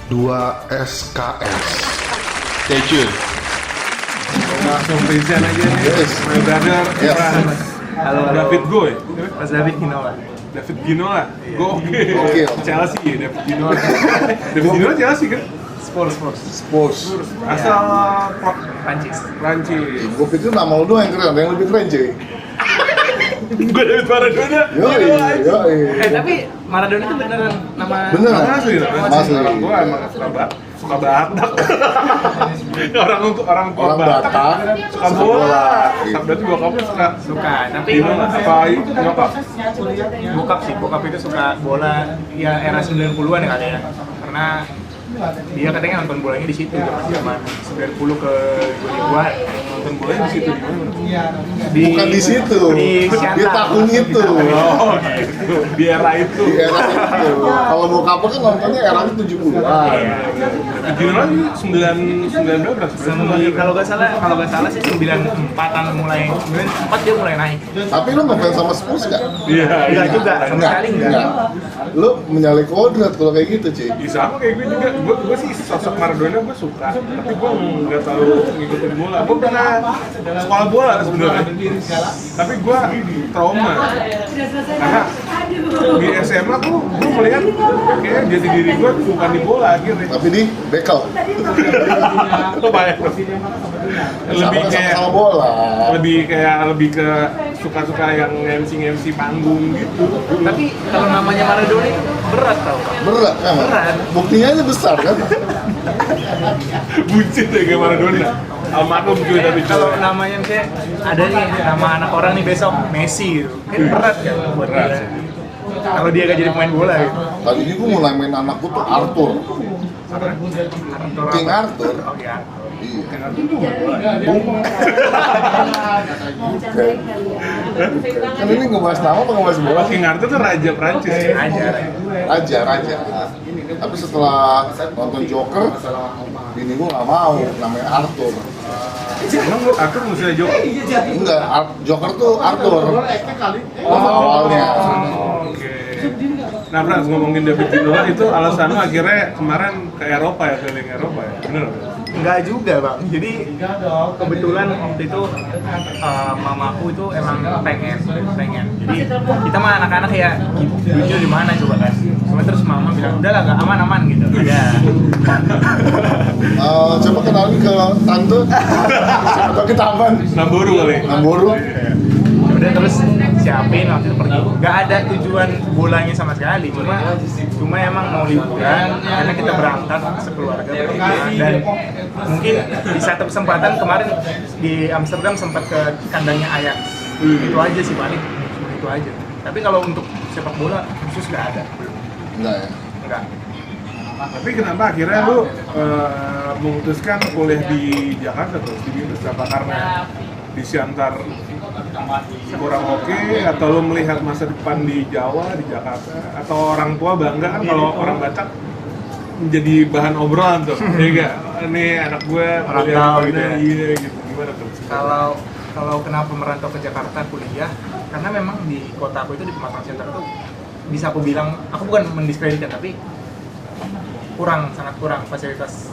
2SKS. Stay tune. Langsung present aja nih. Yes. My brother, Yes. Frans. Halo. David Go ya? Mas David Ginola. David Ginola. Go oke. Oke. Chelsea ya, David Ginola. David Ginola Chelsea kan? Spurs. Spurs. Asal klub Prancis. Prancis. Gue pikir nama lu doang yang keren, ada yang lebih keren cuy. Gue David Maradona. Yoi. Tapi Maradona itu beneran nama. Bener. Asli, Asli. orang gue emang suka Batak. orang tua Orang Batak Batak suka bola. Iya. Berarti bokapnya Suka, tapi gimana? Apa nyokap? bokap itu suka bola ya era 90-an ya kali ya. Karena dia katanya nonton bolanya di situ zaman 90 ke 2000-an. Nonton bolanya di situ di mana? Bukan di situ, di di tahun itu. Oh, gitu. Di era itu. Di era itu. Kalau bokap kan nontonnya eranya 70-an. Ginola ini 9 berapa? Kalau nggak salah sih 94-an mulai 94 dia mulai naik. Tapi lu ngefans sama Spurs gak? Iya. Enggak juga, sama sekali enggak. Lu menyalai kodrat kalau kayak gitu cuy. Ya, sama kayak gue juga. Gue sih sosok Maradona gue suka, tapi gue nggak terlalu ngikutin bola. Gue pernah sekolah bola sebenarnya, tapi gue trauma karena di SMA tuh gue melihat kayak jati diri gue bukan di bola akhirnya. Tapi di bekel. Itu banyak tuh. Lebih kayak Sama bola. lebih ke suka-suka yang MC panggung gitu. Tapi kalau namanya Maradona itu berat tau Pak. Berat kan? Berat. Buktinya aja besar kan? Buncit ya kayak Maradona. Almarhum juga tapi Kalau namanya misalnya ada nih nama anak orang nih besok Messi gitu. Kan berat kan buat Berat. dia. Kalau dia gak jadi pemain bola gitu. Tadinya gue mulai main anakku tuh Arthur. King Arthur. Oh iya. Iya. Kan ini ngebahas nama apa ngebahas bola? King Arthur tuh raja Prancis. Raja. Tapi setelah nonton Joker, bini gue nggak mau namanya Arthur. Emang lu Arthur musuhnya Joker? Enggak, Joker tuh Arthur. Awalnya. Oke. Nah, Frans, ngomongin David Ginola itu alasan lu akhirnya kemarin ke Eropa ya, keliling Eropa ya? Bener? Enggak juga bang, jadi kebetulan waktu itu mamaku itu emang pengen. Jadi kita mah anak-anak ya duitnya di mana coba kan. Cuma terus mama bilang udahlah gak aman gitu. Ya. Coba kenalin ke tante. Coba ke taman. Namboru kali? Namboru. Udah terus siapin waktu itu pergi. Gak ada tujuan bolanya sama sekali. Cuma emang mau liburan karena kita berangkat sekeluarga berlima. Dan mungkin di satu kesempatan kemarin di Amsterdam sempat ke kandangnya Ajax. Itu aja sih paling. Itu aja. Tapi kalau untuk sepak bola khusus gak ada. Enggak ya. Enggak. Tapi kenapa akhirnya lu memutuskan kuliah di Jakarta terus di Binus? Apa karena di Siantar kurang oke, atau lu melihat masa depan di Jawa, di Jakarta, atau orang tua bangga kan kalau orang Batak menjadi bahan obrolan tuh, ya enggak? Ini anak gue Merantau gitu ya? Iya gitu, gimana tuh? Kalau kenapa merantau ke Jakarta kuliah, karena memang di kota aku itu di Pematang Siantar tuh bisa aku bilang, aku bukan mendiskreditkan tapi sangat kurang fasilitas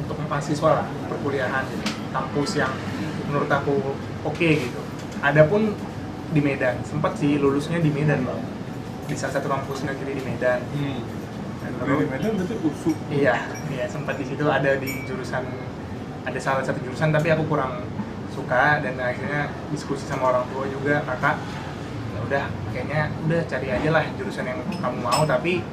untuk mahasiswa lah, perkuliahan, kampus yang menurut aku oke gitu. Adapun di Medan, sempat sih lulusnya di Medan bang, di salah satu kampus negeri di Medan. Dan Di Medan berarti USU. Iya, sempat di situ ada ada salah satu jurusan tapi aku kurang suka dan akhirnya diskusi sama orang tua juga, kakak ya udah kayaknya udah cari aja lah jurusan yang kamu mau, tapi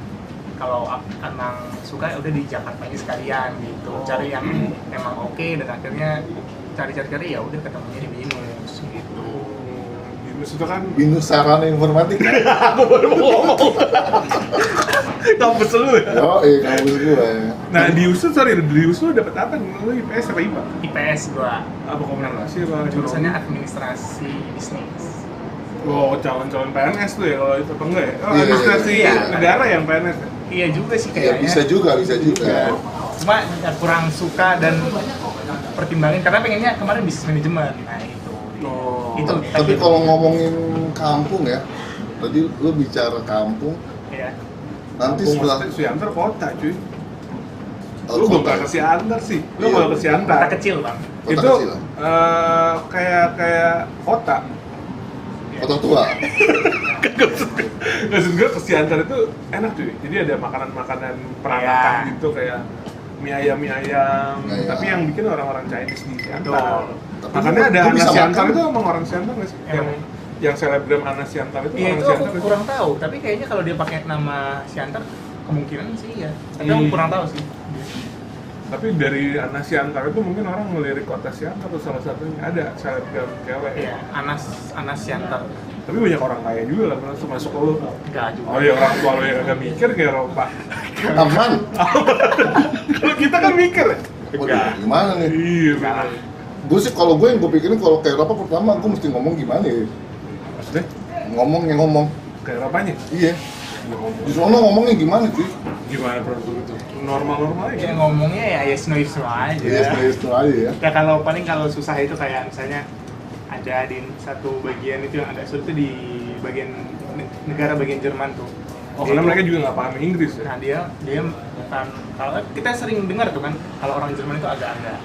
kalau emang suka ya udah di Jakarta aja sekalian gitu, cari yang emang oke. Dan akhirnya cari ya udah ketemunya di Binus gitu. Binus itu kan Binus Sarana Informatika. aku baru mau ngomong. Kampus lu ya? Kampus gue. Nah di USU dapet apa? Lu IPS apa IPA? IPS gua, Apa komunikasi apa? jurusannya administrasi bisnis. Wow, calon-calon PNS tuh ya kalau itu apa enggak ya? Oh, Iya, administrasi iya. negara yang PNS ya? Iya juga sih Ya kayaknya. bisa juga. Cuma ya kurang suka dan pertimbangin karena pengennya kemarin bisnis manajemen. Nah itu. Oh. Itu. Tapi kalau ngomongin kampung ya, tadi lu bicara kampung, ya. nanti Kampung setelah maksudnya Siantar kota cuy. Lu belum kota. ke Siantar sih. Lu Iya. kalau ke Siantar Kota kecil bang. Kota itu kecil. kayak kota. Kota tua. Maksud gue ke Siantar itu enak cuy. Jadi ada makanan-makanan peranakan Iya. gitu kayak mie ayam. Iya. Tapi yang bikin orang-orang Chinese di Siantar. Betul. Tapi Makanya ada lu bisa Anas Siantar makan. itu emang orang Siantar nggak sih? Yang selebgram Anas Siantar itu Iya orang itu Siantar aku nggak sih? kurang tahu, tapi kayaknya kalau dia pakai nama Siantar kemungkinan sih ya. Tapi aku kurang tahu sih. Tapi dari Anas Siantar itu mungkin orang ngelirik kota Siantar tuh salah satunya ada selebgram cewek. Iya, Anas Siantar. Tapi banyak orang kaya juga lah masuk ke lu. Enggak juga. Oh ya orang tua lu yang agak mikir kayak Ropa. Aman. Kalau kita kan mikir ya. Waduh, gimana nih? Iya benar. Gue sih kalau gue yang gue pikirin kalau kayak apa pertama gue mesti ngomong gimana ya? Maksudnya Ngomong. kayak Ropanya? Iya. Ya, ngomong. Di sono ngomongnya gimana sih? Gimana produk itu? Normal-normal aja. Ya ngomongnya ya snow aja. Iya, itu aja ya. Ya kalau paling kalau susah itu kayak misalnya ada di satu bagian itu yang agak sulit itu di bagian negara bagian Jerman tuh. Oh, Dia karena itu- mereka juga nggak paham Inggris ya? Nah dia bukan, kalau kita sering dengar tuh kan kalau orang Jerman itu agak-agak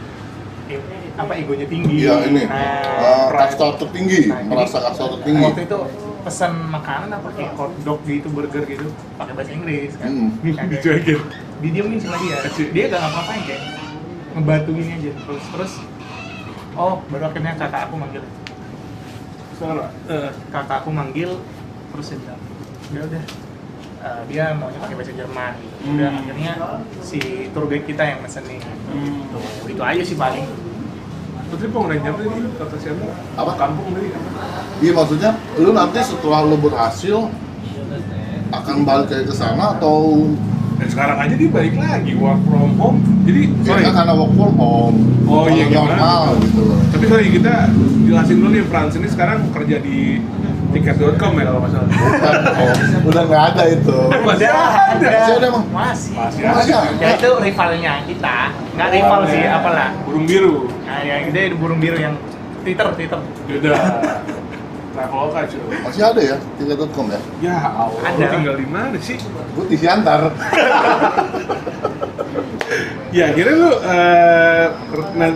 egonya tinggi. Iya ini. Nah, Kasta tertinggi, Nah, jadi- merasa kasta tertinggi. waktu itu pesan makanan apa kayak hotdog gitu, burger gitu pakai bahasa Inggris kan. Hmm. Nah, kayak Dicuekin. didiemin sama dia. Asik. Dia gak ngapa-ngapain kayak ngebatuin aja terus. Oh baru akhirnya kakak aku manggil. Salah. Kakak aku manggil terus dia bilang ya udah dia maunya pakai bahasa Jerman gitu. Udah akhirnya si tour guide kita yang mesenin. Tuh, itu aja sih paling. Putri pengrajin tadi kata siapa? Apa? Kampung tadi apa? Iya maksudnya, lu nanti setelah lu berhasil akan balik kayak ke sana atau Dan sekarang aja dia balik lagi work from home. Jadi sorry. ya karena work from home? Oh iya Kalau gimana? normal gitu loh. Tapi sorry kita jelasin dulu nih Frans ini sekarang kerja di tiket.com ya kalau nggak salah. Udah nggak ada itu. Masih ada. Masih ada, Bang? Masih. Masih Masih ada. ada. Ya itu rivalnya kita. Nggak rival sih, apalah. Burung biru. Nah, yang itu burung biru yang Twitter. Beda. Traveloka cuy. Masih ada ya, tiket.com ya? Ya Allah. Ada. Lu tinggal di mana sih? Gue di Siantar. Ya akhirnya lu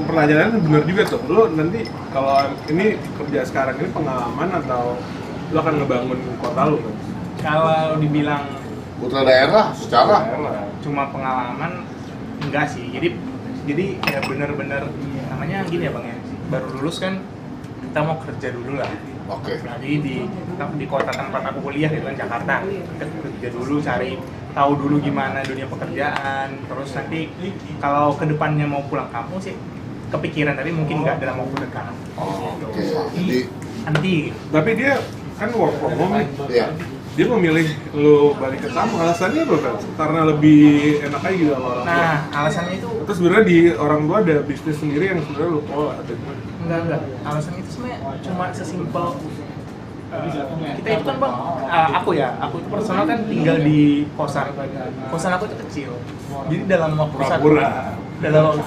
perjalanan bener juga tuh. Lu nanti kalau ini kerja sekarang ini pengalaman atau lu akan ngebangun kota lu kan? Kalau dibilang Putra daerah secara cuma pengalaman enggak sih. Jadi ya bener-bener namanya gini ya Bang ya. Baru lulus kan kita mau kerja dulu lah. Oke. Nah, jadi di kota tempat aku kuliah gitu kan Jakarta. Kita kerja dulu, cari tahu dulu gimana dunia pekerjaan. Terus nanti kalau kedepannya mau pulang kampung sih kepikiran tapi mungkin nggak dalam waktu dekat. Oke. Jadi Nanti Tapi dia kan work from home nih. ya. Dia memilih lu balik ke kampung, alasannya apa kan? Karena lebih enak aja gitu sama orang tua. nah alasannya itu Terus sebenarnya di orang tua ada bisnis sendiri yang sebenarnya lu kelola atau gimana? enggak alasannya itu sebenarnya cuma sesimpel kita itu kan Bang aku itu personal kan tinggal di kosan aku itu kecil jadi dalam waktu Pura-pura. dalam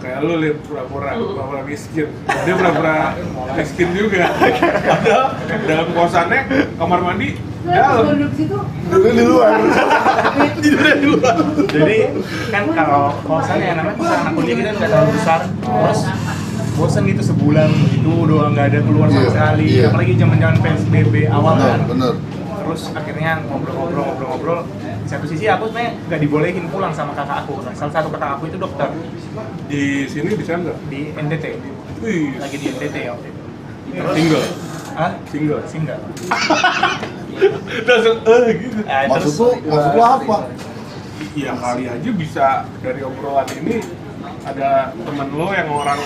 Kayak lu lihat pura-pura miskin. Dia pura-pura miskin juga. Padahal dalam kosannya kamar mandi dalam. Dulu di luar. jadi kan kalau kosan ya namanya kosan anak kuliah kita nggak terlalu besar terus bosan gitu sebulan gitu doang nggak ada keluar sama Iya, sekali iya. apalagi zaman PSBB awal kan Bener. terus akhirnya ngobrol di satu sisi aku sebenarnya nggak dibolehin pulang sama kakak aku salah satu kakak aku itu dokter Di sini di sana. di NTT Wih, lagi di NTT waktu itu single. Hah? Single. Single. Langsung gitu. Maksud lu apa? Iya kali aja bisa dari obrolan ini ada temen lo yang orang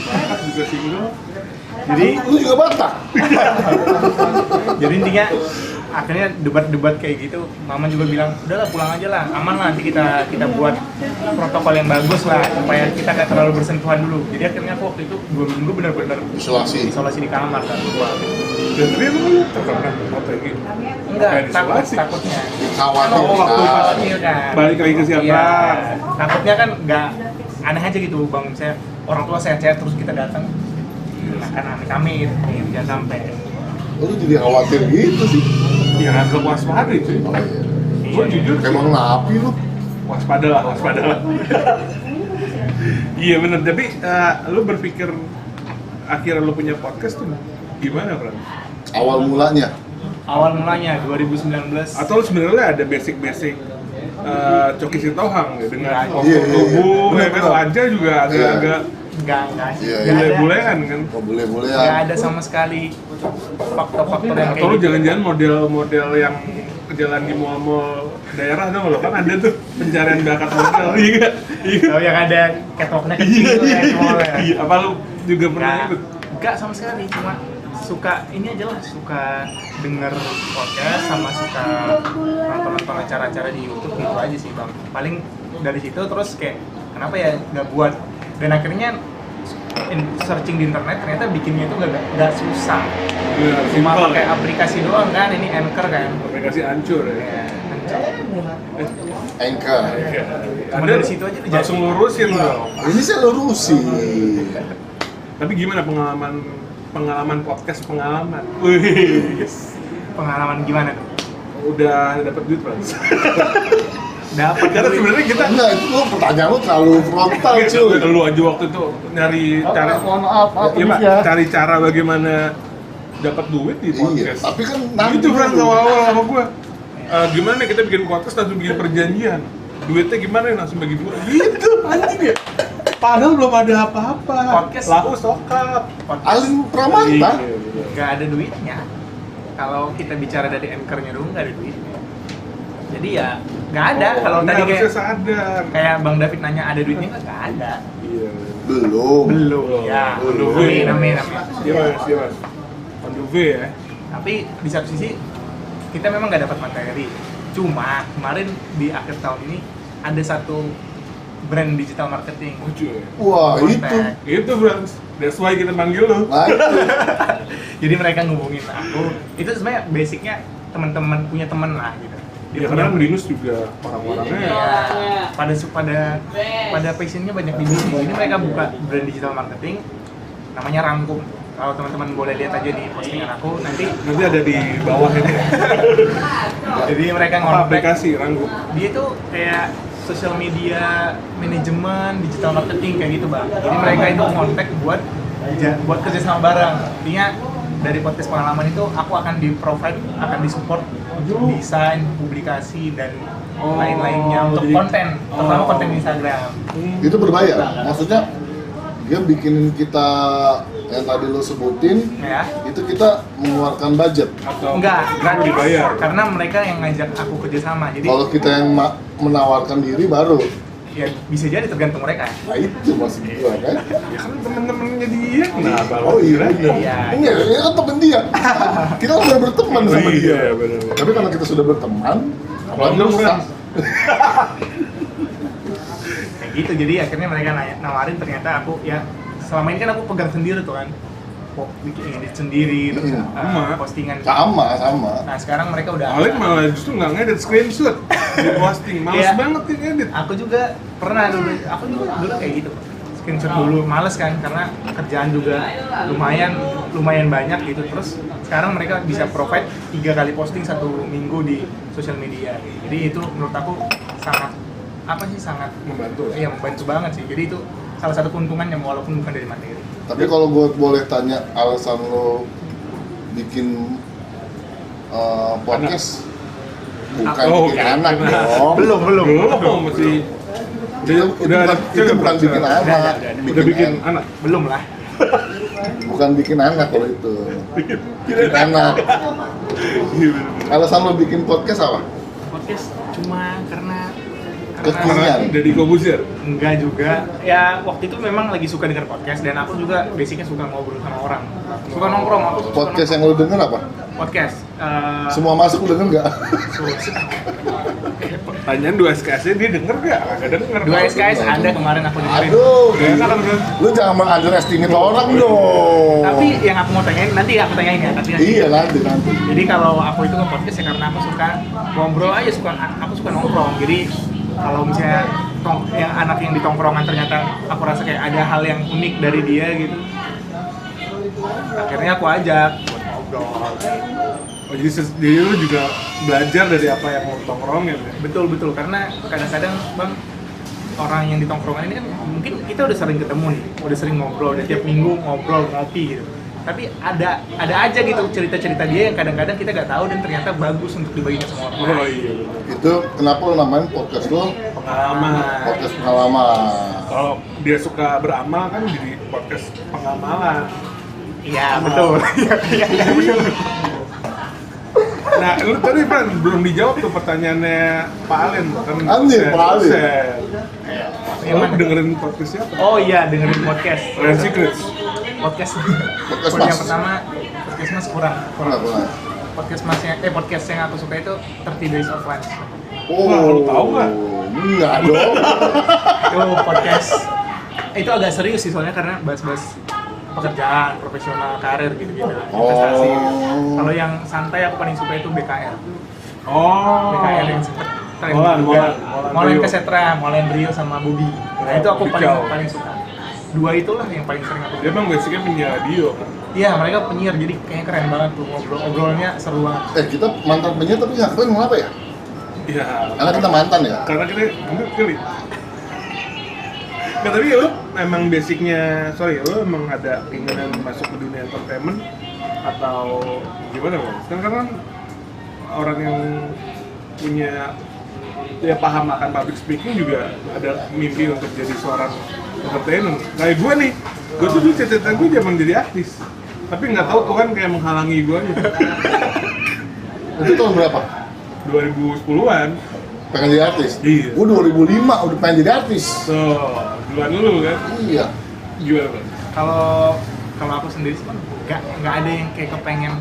Batak juga single. Jadi Lu juga Batak? jadi intinya akhirnya debat-debat kayak gitu mama juga bilang udahlah pulang aja lah aman lah nanti kita buat protokol yang bagus lah supaya kita nggak terlalu bersentuhan dulu jadi akhirnya aku waktu itu 2 minggu benar-benar Isolasi. isolasi di kamar kan gua Dan dia lu terkena OTG. enggak Kayak takut isolasi. takutnya Khawatir. Oh, waktu kan? pas iya kan balik lagi ke Siantar. Iya. Takutnya kan nggak aneh aja gitu bang misalnya orang tua sehat-sehat terus kita datang nah kan amit-amit jangan sampai Lu jadi khawatir gitu sih. Ya agak waspada cuy. Oh iya. Gue jujur Emang napi lu? waspada lah. Iya bener, tapi lu berpikir akhirnya lu punya podcast tuh gimana, Bro? Awal mulanya. Awal mulanya 2019. Atau lu sebenarnya ada basic Coki Sitohang ya, dengan Iya, postur iya. tubuh, ya kan Bener. wajah juga agak-agak Enggak sih. Iya, Nggak ada. bule-bulean kan. Oh, boleh-boleh Nggak ya. ada sama sekali faktor-faktor yang Atau lu kayak gitu. jangan-jangan model yang jalan di mall-mall daerah dong lo kan ada tuh pencarian bakat model iya Oh, yang ada catwalknya kecil kayak semua ya. iya apa lu juga pernah ikut Enggak sama sekali, cuma suka ini aja lah, suka denger podcast sama suka nonton acara-acara di YouTube gitu aja sih bang. Paling dari situ terus kayak kenapa ya nggak buat, dan akhirnya searching di internet ternyata bikinnya itu nggak susah, Iya, cuma simpel pakai ya. aplikasi doang kan, ini Anchor kan. aplikasi hancur ya Ya, Anchor. Anchor. Cuma dari situ aja udah langsung jadi. lurusin dong. Ini saya lurusin. Tapi gimana pengalaman podcast pengalaman? Wih, Pengalaman gimana tuh? udah dapat duit Bang. Dapat Karena sebenarnya kita Enggak, itu lu pertanyaan lu terlalu frontal cuy. lu aja waktu itu nyari cara Mohon maaf, iya, Pak, ya. cari cara bagaimana dapat duit di Iya, podcast. tapi kan nanti Itu Frank dulu. awal sama gua. Gimana nih kita bikin podcast langsung bikin perjanjian. Duitnya gimana nih langsung bagi dua. Gitu anjing ya. Padahal belum ada apa-apa. Podcast. Lahu sokap. Alim Pramata. Iya. Nggak ada duitnya. Kalau kita bicara dari Anchor-nya dulu nggak ada duitnya. Jadi ya nggak ada. Kalau Ini tadi harusnya kayak sadar. Bang David nanya ada duitnya nggak ada. Iya. Belum. Belum. Ya. Belum. Amin. Iya Mas. On the way ya. Tapi di satu sisi kita memang nggak dapat materi. Cuma kemarin di akhir tahun ini ada satu brand digital marketing. Oh cuy. Wah, itu. Kontak. Itu Frank. That's why kita panggil lu. Nah, itu. Jadi mereka ngubungin aku. Itu sebenarnya basicnya teman-teman punya teman lah gitu. Ya karena Linus juga orang-orangnya Ya, pada passionnya banyak di bisnis. Jadi mereka buka brand digital marketing namanya Rangkum. Kalau teman-teman boleh lihat aja di postingan aku nanti. ada di bawah ini. Jadi mereka Apa ngontak. aplikasi Rangkum? Dia tuh kayak social media manajemen digital marketing kayak gitu bang. Jadi mereka itu ngontak buat kerja sama bareng. Intinya dari podcast pengalaman itu aku akan akan disupport desain, publikasi dan lain-lainnya untuk jadi- konten, terutama konten Instagram. Itu berbayar. Maksudnya dia bikinin kita yang tadi lo sebutin, Ya. itu kita mengeluarkan budget. Atau Enggak, gratis. dibayar? Karena mereka yang ngajak aku kerjasama. Jadi Kalau kita yang menawarkan diri baru, ya bisa jadi tergantung mereka. nah itu maksud gua kan. Ya kan temen-temennya dia. Nah, Oh iya, Iya. ini kan temen dia. Kita kan udah berteman sama iya, dia. benar-benar. Tapi kalau kita sudah berteman, apalagi Bener, rusak. Kayak gitu. Jadi akhirnya mereka nawarin, ternyata aku ya selama ini kan aku pegang sendiri tuh kan. Bikin edit sendiri, terus Sama. postingan. Sama. Nah sekarang mereka udah. Alex malah justru nggak ngedit screenshot di posting, males Iya. banget nih ngedit. Aku juga pernah dulu kayak gitu. Screenshot dulu males kan karena kerjaan juga lumayan banyak gitu. Terus sekarang mereka bisa provide 3 kali posting 1 minggu di sosial media. Jadi itu menurut aku sangat Membantu. iya membantu banget sih. Jadi itu salah satu keuntungannya walaupun bukan dari materi. Tapi kalau gue boleh tanya alasan lo bikin podcast, bukan Oh, bikin oke. anak Nah, dong. Belum. masih Itu bukan bikin anak, udah bikin anak. Belum lah. bukan bikin anak kalau itu. Bikin anak. Alasan lo bikin podcast apa? Podcast cuma karena Kekinian. Deddy Kobuzier. enggak juga. Ya waktu itu memang lagi suka denger podcast dan aku juga basicnya suka ngobrol sama orang. Suka nongkrong, aku suka Podcast yang lo denger apa? podcast. Semua masuk lo denger nggak? Pertanyaan 2 SKS dia denger nggak? Nggak denger. 2 SKS ada kemarin aku dengerin. Aduh, Gak enak kan Bro? lu jangan mengunderestimate orang dong. Tapi yang aku mau tanyain nanti aku tanyain ya. Nanti. Iya nanti. Jadi kalau aku itu ke podcast ya karena aku suka ngobrol aja, aku suka nongkrong. Jadi kalau misalnya yang anak yang di tongkrongan ternyata aku rasa kayak ada hal yang unik dari dia gitu. Akhirnya aku ajak buat ngobrol. Oh, jadi lu juga belajar dari apa yang lu tongkrongin ya? Betul, karena kadang-kadang Bang, orang yang di tongkrongan ini kan mungkin kita udah sering ketemu nih, udah sering ngobrol, udah tiap minggu ngobrol, ngopi gitu. Tapi ada aja gitu cerita-cerita dia yang kadang-kadang kita nggak tahu dan ternyata bagus untuk dibagikan sama orang. Oh iya. Itu kenapa lo namain podcast lo Pengalaman. podcast pengalaman? Kalau dia suka beramal kan jadi podcast pengamalan. Iya, betul. Iya, betul. Nah, lu tadi Pan belum dijawab tuh pertanyaannya Pak Alen kan. Anjir, Pak Alen. Lu dengerin podcast siapa? Oh iya, dengerin podcast. Ryan Secrets. Podcast Podcast yang Mas. pertama podcast Mas kurang. Podcast yang aku suka itu 30 Days of Lunch. Wah, lu tahu nggak? Enggak dong. Itu podcast itu agak serius sih soalnya karena bahas-bahas pekerjaan, profesional, karir gitu-gitu, investasi. Kalau yang santai aku paling suka itu BKR. Oh. BKR yang sempet tren Molan Molan Rio. Kesetra, Molan Rio sama Bobby. Nah, itu aku Kicau. paling suka. Dua itulah yang paling sering aku. Dia emang basicnya penyiar radio kan? Iya, mereka penyiar jadi kayaknya keren banget tuh ngobrolnya seru banget. Kita mantan penyiar tapi nggak keren kenapa ya? Iya. Karena kita mantan ya. Karena kita enggak kali. Nggak, tapi lu emang basicnya, lu emang ada keinginan masuk ke dunia entertainment atau gimana Bang? Kan orang yang punya ya paham akan public speaking juga ada mimpi untuk jadi seorang entertainer. Kayak gue nih, gue tuh dulu cita-cita gue zaman jadi artis, tapi nggak tahu Tuhan kayak menghalangi gue aja. Itu tahun berapa? 2010-an. Pengen jadi artis? Iya. Gue 2005 udah pengen jadi artis. So, duluan dulu kan? Iya. Gimana Bang? Kalau aku sendiri sih nggak ada yang kayak kepengen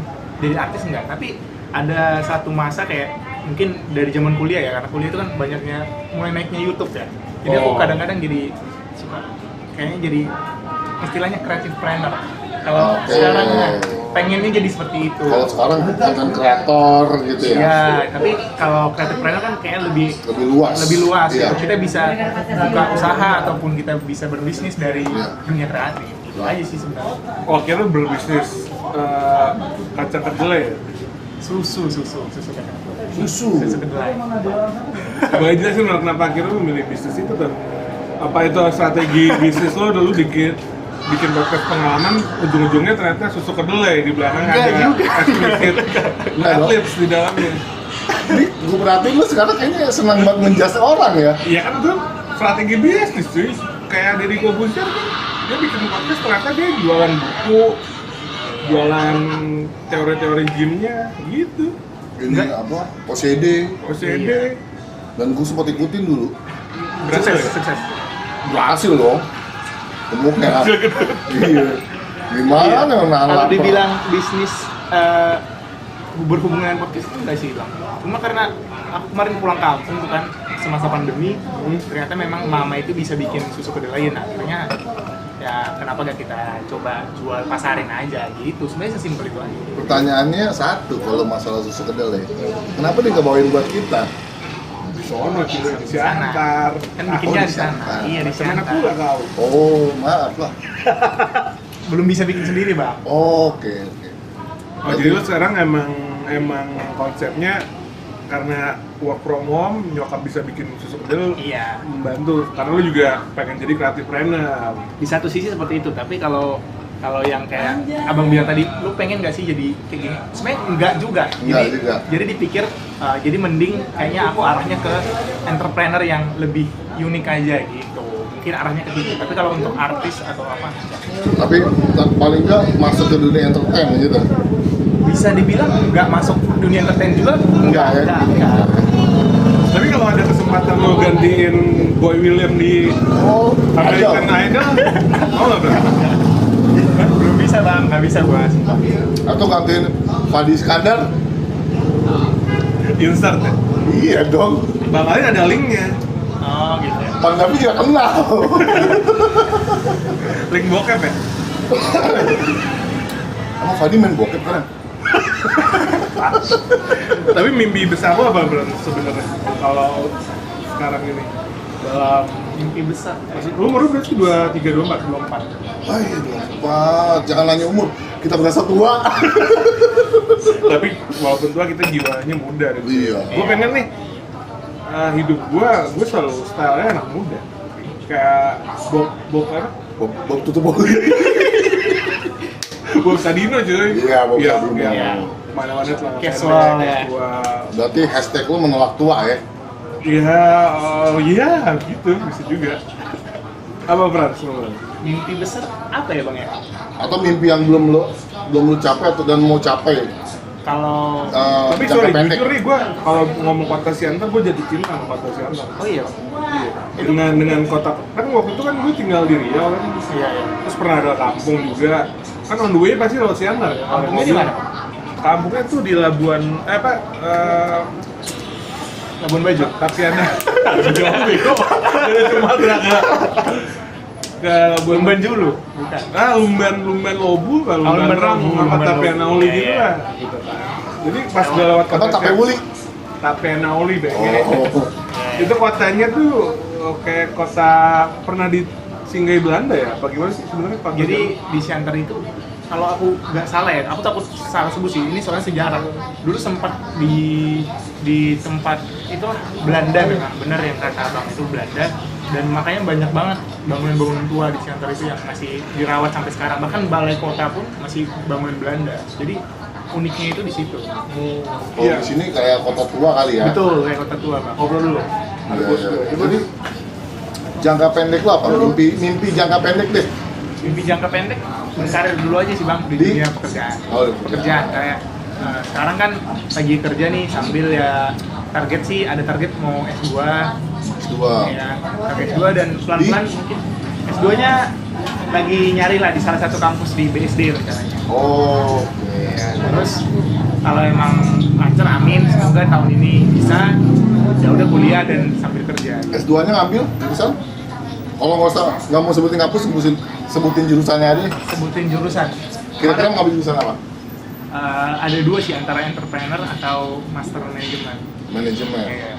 jadi artis enggak, tapi ada satu masa kayak mungkin dari zaman kuliah ya, karena kuliah itu kan banyaknya mulai naiknya YouTube ya. Jadi aku kadang-kadang jadi suka kayaknya jadi istilahnya creative planner. Kalau Oke. sekarang pengennya jadi seperti itu. Kalau sekarang konten kreator gitu ya. Iya, tapi kalau creative planner kan kayak lebih Lebih luas. Iya. Iya. Kita bisa buka usaha ataupun kita bisa berbisnis dari Iya. dunia kreatif. Itu aja sih sebenarnya. Oh, akhirnya berbisnis kacang kedelai ya? Susu kan. Susu. Susu kedelai. Boleh jelasin Bang, kenapa akhirnya lu milih bisnis itu tuh? Apa itu strategi bisnis lo dulu bikin podcast pengalaman, ujung-ujungnya ternyata susu kedelai di belakang Enggak ada juga. explicit adlibs di dalamnya. Jadi gue perhatiin lu sekarang kayaknya senang banget menjas orang ya. Iya kan itu strategi bisnis cuy. Kayak Deddy Corbuzier kan, dia bikin podcast ternyata dia jualan buku, jualan teori-teori gymnya gitu. Ini apa? OCD. OCD. Iya. Dan gue sempat ikutin dulu. Berhasil ya? Sukses. Berhasil dong. Gemuknya. Iya. Gimana Iya. nahan Kalau lapar? dibilang bisnis berhubungan dengan podcast itu enggak sih bang. Cuma karena aku kemarin pulang kampung tuh kan semasa pandemi, ternyata memang mama itu bisa bikin susu kedelai. Nah, akhirnya ya kenapa gak kita coba jual pasarin aja gitu. Sebenarnya sesimpel itu aja. Pertanyaannya satu kalau masalah susu kedelai. Kenapa dia nggak bawain buat kita? Di sono cuy, di Sana. Siantar. Kan bikinnya di di sana. sana. Iya di Temen sana. aku nggak tahu. Oh, maaf lah. Belum bisa bikin sendiri bang. Oke. Oh, jadi lu sekarang emang konsepnya karena work from home, nyokap bisa bikin susu kedelai, Iya. membantu. Karena lu juga pengen jadi creative planner. Di satu sisi seperti itu, tapi kalau yang kayak abang bilang tadi, lu pengen nggak sih jadi kayak gini? Sebenarnya enggak juga. Enggak juga. Jadi dipikir, jadi mending kayaknya aku arahnya ke entrepreneur yang lebih unik aja gitu. Mungkin arahnya ke situ. Tapi kalau untuk artis atau apa, Tapi paling nggak masuk ke dunia entertain gitu. bisa dibilang nggak masuk dunia entertain juga? Enggak ya? Enggak. Tapi kalau ada kesempatan lo gantiin Boy William di Oh, American ada. Idol, mau nggak bro? Belum bisa bang, nggak bisa gua. Atau gantiin Fadi Iskandar? Insert ya? Iya dong. Bakalan ada linknya. Oh gitu ya. Bang Davi juga kenal. Link bokep ya? Emang Fadi main bokep kan? Tapi mimpi besar lo apa bro sebenarnya? Kalau sekarang ini dalam Mimpi besar. Lu umur berapa sih? 23, 24? 24. Wah, jangan nanya umur, kita berasa tua. Tapi walaupun tua kita jiwanya muda gitu. Iya. Gue pengen nih hidup gue selalu stylenya anak muda. Kayak Bob apa? Bob tutup bolu. Bob Sadino cuy. Iya, Bob Sadino. Iya. Mana-mana celana Casual, pendek, ya. casual. Berarti hashtag lu menolak tua ya? Iya, iya gitu bisa juga. Apa Frans? Mimpi besar apa ya Bang ya? Atau mimpi yang belum lu capai atau dan mau capai? Kalau Tapi jangka sorry, pendek. jujur nih gue kalau ngomong kota Siantar, gue jatuh cinta sama kota Siantar. oh iya Bang. Iya. Dengan kota, kan waktu itu kan gue tinggal di Riau kan. Iya iya. Terus pernah ada kampung juga. Kan on the way pasti lewat Siantar ya. Kampungnya di mana? Kampungnya tuh di Labuan, Labuan Bajo. Tapiana. Jauh bego. Dari Sumatera ke Labuan Banjulu. Bukan. Lumban Lobu, kalau Oh, Lumban Lumban Rang, Lobu, sama Lumban Tapiana Lobu. Uli Iya, gitu iya. lah. Gitu kan. Jadi pas gue lewat Apa tape wuli? Tapiana Uli Oh, itu kotanya tuh kayak kota pernah disinggahi Belanda ya? Apa gimana sih sebenarnya Pak? Jadi di Siantar itu kalau aku nggak salah ya, aku takut salah sebut sih. Ini soalnya sejarah. Dulu sempat di tempat itu Belanda memang benar yang kata abang itu Belanda, dan makanya banyak banget bangunan-bangunan tua di Siantar itu yang masih dirawat sampai sekarang. Bahkan balai kota pun masih bangunan Belanda. Jadi uniknya itu di situ. kalau di sini kayak kota tua kali ya? Betul, kayak kota tua bang. Ngobrol dulu. Iya, iya. Jadi jangka pendek lo apa? Mimpi jangka pendek deh. Mimpi jangka pendek berkarir dulu aja sih bang di Di? dunia pekerjaan. Oh, di Pekerjaan kayak sekarang kan lagi kerja nih sambil ya target sih ada target mau S2 Dua. ya, target S2 dan pelan-pelan mungkin S2-nya lagi nyari lah di salah satu kampus di BSD rencananya. Oh, oke. Ya, terus kalau emang lancar amin semoga tahun ini bisa ya udah kuliah dan sambil kerja. S2-nya ngambil jurusan? Kalau nggak mau sebutin kampus, sebutin jurusannya aja. Sebutin jurusan. Kira-kira mau ngambil jurusan apa? Ada dua sih antara entrepreneur atau master management. Manajemen. Iya.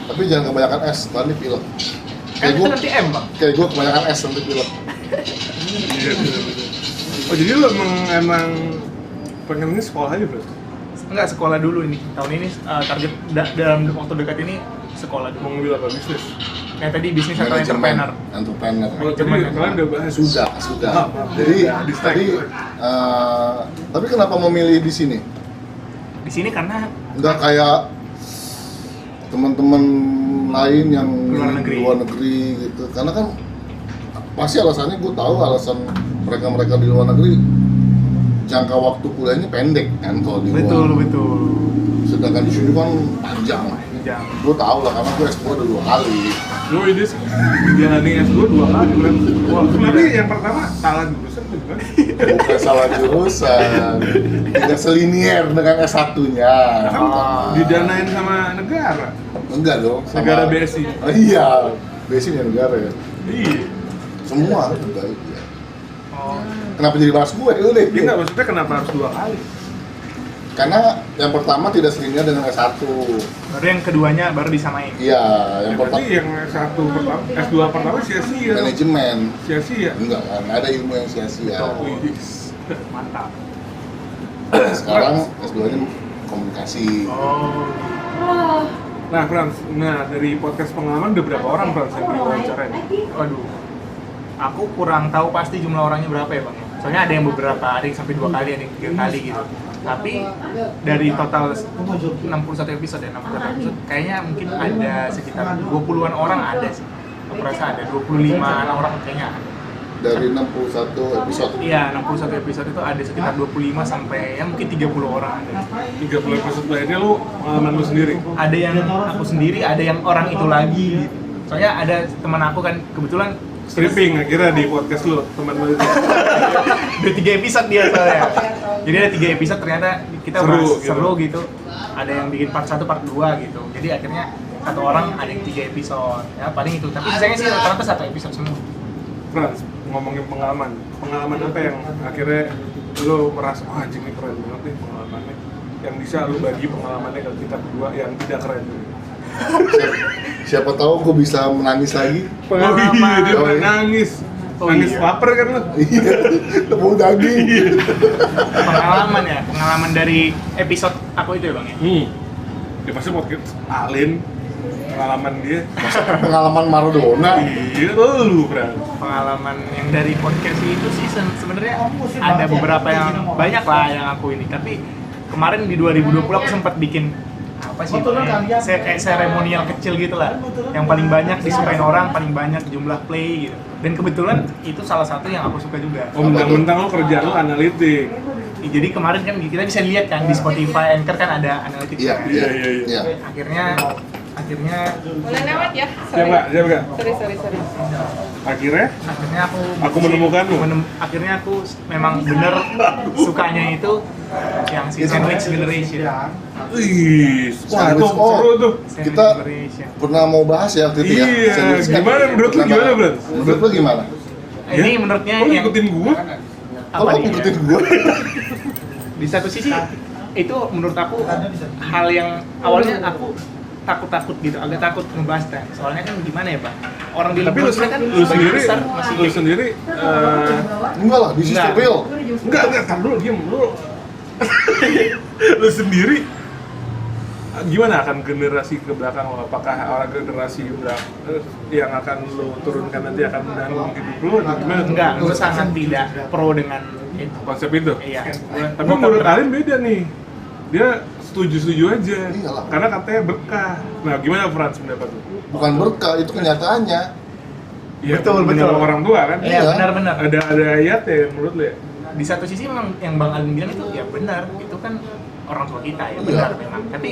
Tapi jangan kebanyakan S, nanti pilek. Kan Kayak itu gue, nanti M bang. kayak gue kebanyakan S nanti pilek. Oh jadi lu emang pengen ini sekolah aja bro? Enggak, sekolah dulu ini. Tahun ini target dalam waktu dekat ini sekolah Mau dulu. ngambil apa bisnis? Kayak tadi bisnis atau Manajemen. entrepreneur. Entrepreneur. Oh tadi kalian udah bahas. Sudah. Ah, Jadi distract. tadi, tapi kenapa memilih di sini? Di sini karena Enggak kayak teman-teman lain yang Luar negeri. gitu. Karena kan pasti alasannya gue tahu alasan mereka di luar negeri jangka waktu kuliahnya pendek kan kalau di luar. betul. Sedangkan di sini kan panjang. Jangan. Gue tahu lah karena gue S2 udah 2 kali. Lu ini jalani S2 2 kali kan? Wah, tapi yang pertama salah jurusan tuh kan? Bukan salah jurusan, tidak selinier dengan S1-nya. Didanain sama negara. Enggak dong. sama- Negara BSI. Oh, iya, BSI nya negara ya. Iya. Semua juga iya. Oh, Kenapa jadi bahas gue? Udah. Ya enggak maksudnya kenapa harus 2 kali? Karena yang pertama tidak selinier dengan S1. baru yang keduanya baru disamain. Iya, yang Berarti pertama yang S1 pertama, S2 pertama sia-sia. manajemen. Sia-sia. Enggak kan, ada ilmu yang sia-sia. Wih. Mantap. Sekarang S2-nya komunikasi. Oh, Nah, Frans, dari podcast pengalaman udah berapa orang Frans yang diwawancara? waduh. Aku kurang tahu pasti jumlah orangnya berapa ya bang. Soalnya ada yang beberapa, ada yang sampai 2 kali, ada yang 3 kali gitu. Tapi dari total 61 episode ya, 61 episode, kayaknya mungkin ada sekitar 20-an orang ada sih. Aku rasa ada 25-an orang kayaknya ada. Dari 61 episode. Iya, 61 episode itu ada sekitar 25 sampai ya mungkin 30 orang ada. 30 episode lainnya lu pengalaman lu sendiri? Ada yang aku sendiri, ada yang orang itu lagi gitu. Soalnya ada teman aku kan kebetulan Stripping akhirnya di podcast lu, teman lu itu. udah 3 episode dia soalnya. Jadi ada 3 episode ternyata kita Seru, bahas gitu. seru gitu. Ada yang bikin part 1, part 2 gitu. Jadi akhirnya satu orang ada yang 3 episode. Ya paling itu. Tapi sisanya sih rata-rata 1 episode semua. Frans, ngomongin pengalaman apa yang akhirnya lu merasa, oh anjing ini keren banget nih pengalamannya, yang bisa lu bagi pengalamannya ke kita berdua yang tidak keren. Siapa Siapa tahu gue bisa menangis lagi. Oh iya, dia Oh, pernah iya. nangis. Oh, Nangis iya. lapar kan lu? Iya, tepung daging. Pengalaman ya, pengalaman dari episode aku itu ya bang ya. Dia pasti podcast Alin. Pengalaman dia. Pengalaman Maradona. Iya, lu Bran. Pengalaman yang dari podcast itu sih sebenarnya ada beberapa yang banyak lah yang aku ini. Tapi kemarin di 2020 aku sempat bikin apa sih? Kayak seremonial kecil gitu lah. Yang paling banyak disukain orang, paling banyak jumlah play gitu. Dan kebetulan itu salah satu yang aku suka juga. Oh, mentang-mentang lu kerja lu analitik. Jadi kemarin kan kita bisa lihat kan di Spotify, Anchor kan ada analitik. Iya, iya, Iya, iya. Akhirnya Boleh lewat ya? Siap nggak? Siap nggak? Sorry. Akhirnya aku menemukan lu. akhirnya aku memang bener sukanya itu yang si Sandwich Generation. Wih, wah itu Sandwich. seru tuh. Sandwich Kita Generation. pernah mau bahas ya waktu itu ya. Iya, Sandwich kan gimana menurut lu pernah gimana, bahas. Bran? Menurut lu gimana? Ini menurutnya Lu yang ngikutin gua? Kalau apa nih? ngikutin gue, Di satu sisi itu menurut aku hal yang awalnya aku takut gitu, agak takut ngebahas kan. Soalnya kan gimana ya, Pak? Orang di Tapi lu, Liverpool kan lu sebagian sendiri, besar masih lu sendiri, enggak lah, this is the Enggak. real. enggak, tar dulu, diem dulu. Lu sendiri, gimana akan generasi ke belakang lo? Apakah orang generasi yang akan lo turunkan nanti akan menanggung hidup lo? Atau gimana tuh? enggak, gue sangat tidak pro dengan itu. Konsep itu? Iya. Tapi menurut kalian beda nih. Dia setuju-setuju aja. Iyalah. Karena katanya berkah. Nah, gimana Frans pendapat lu? Bukan berkah, itu kenyataannya. Ya, Betul, menurut betul. orang tua kan? Iya, Iya. benar-benar. Ada ayat ya menurut lu ya? Di satu sisi memang yang Bang Alin bilang itu ya benar, itu kan orang tua kita ya Iya. benar memang. Tapi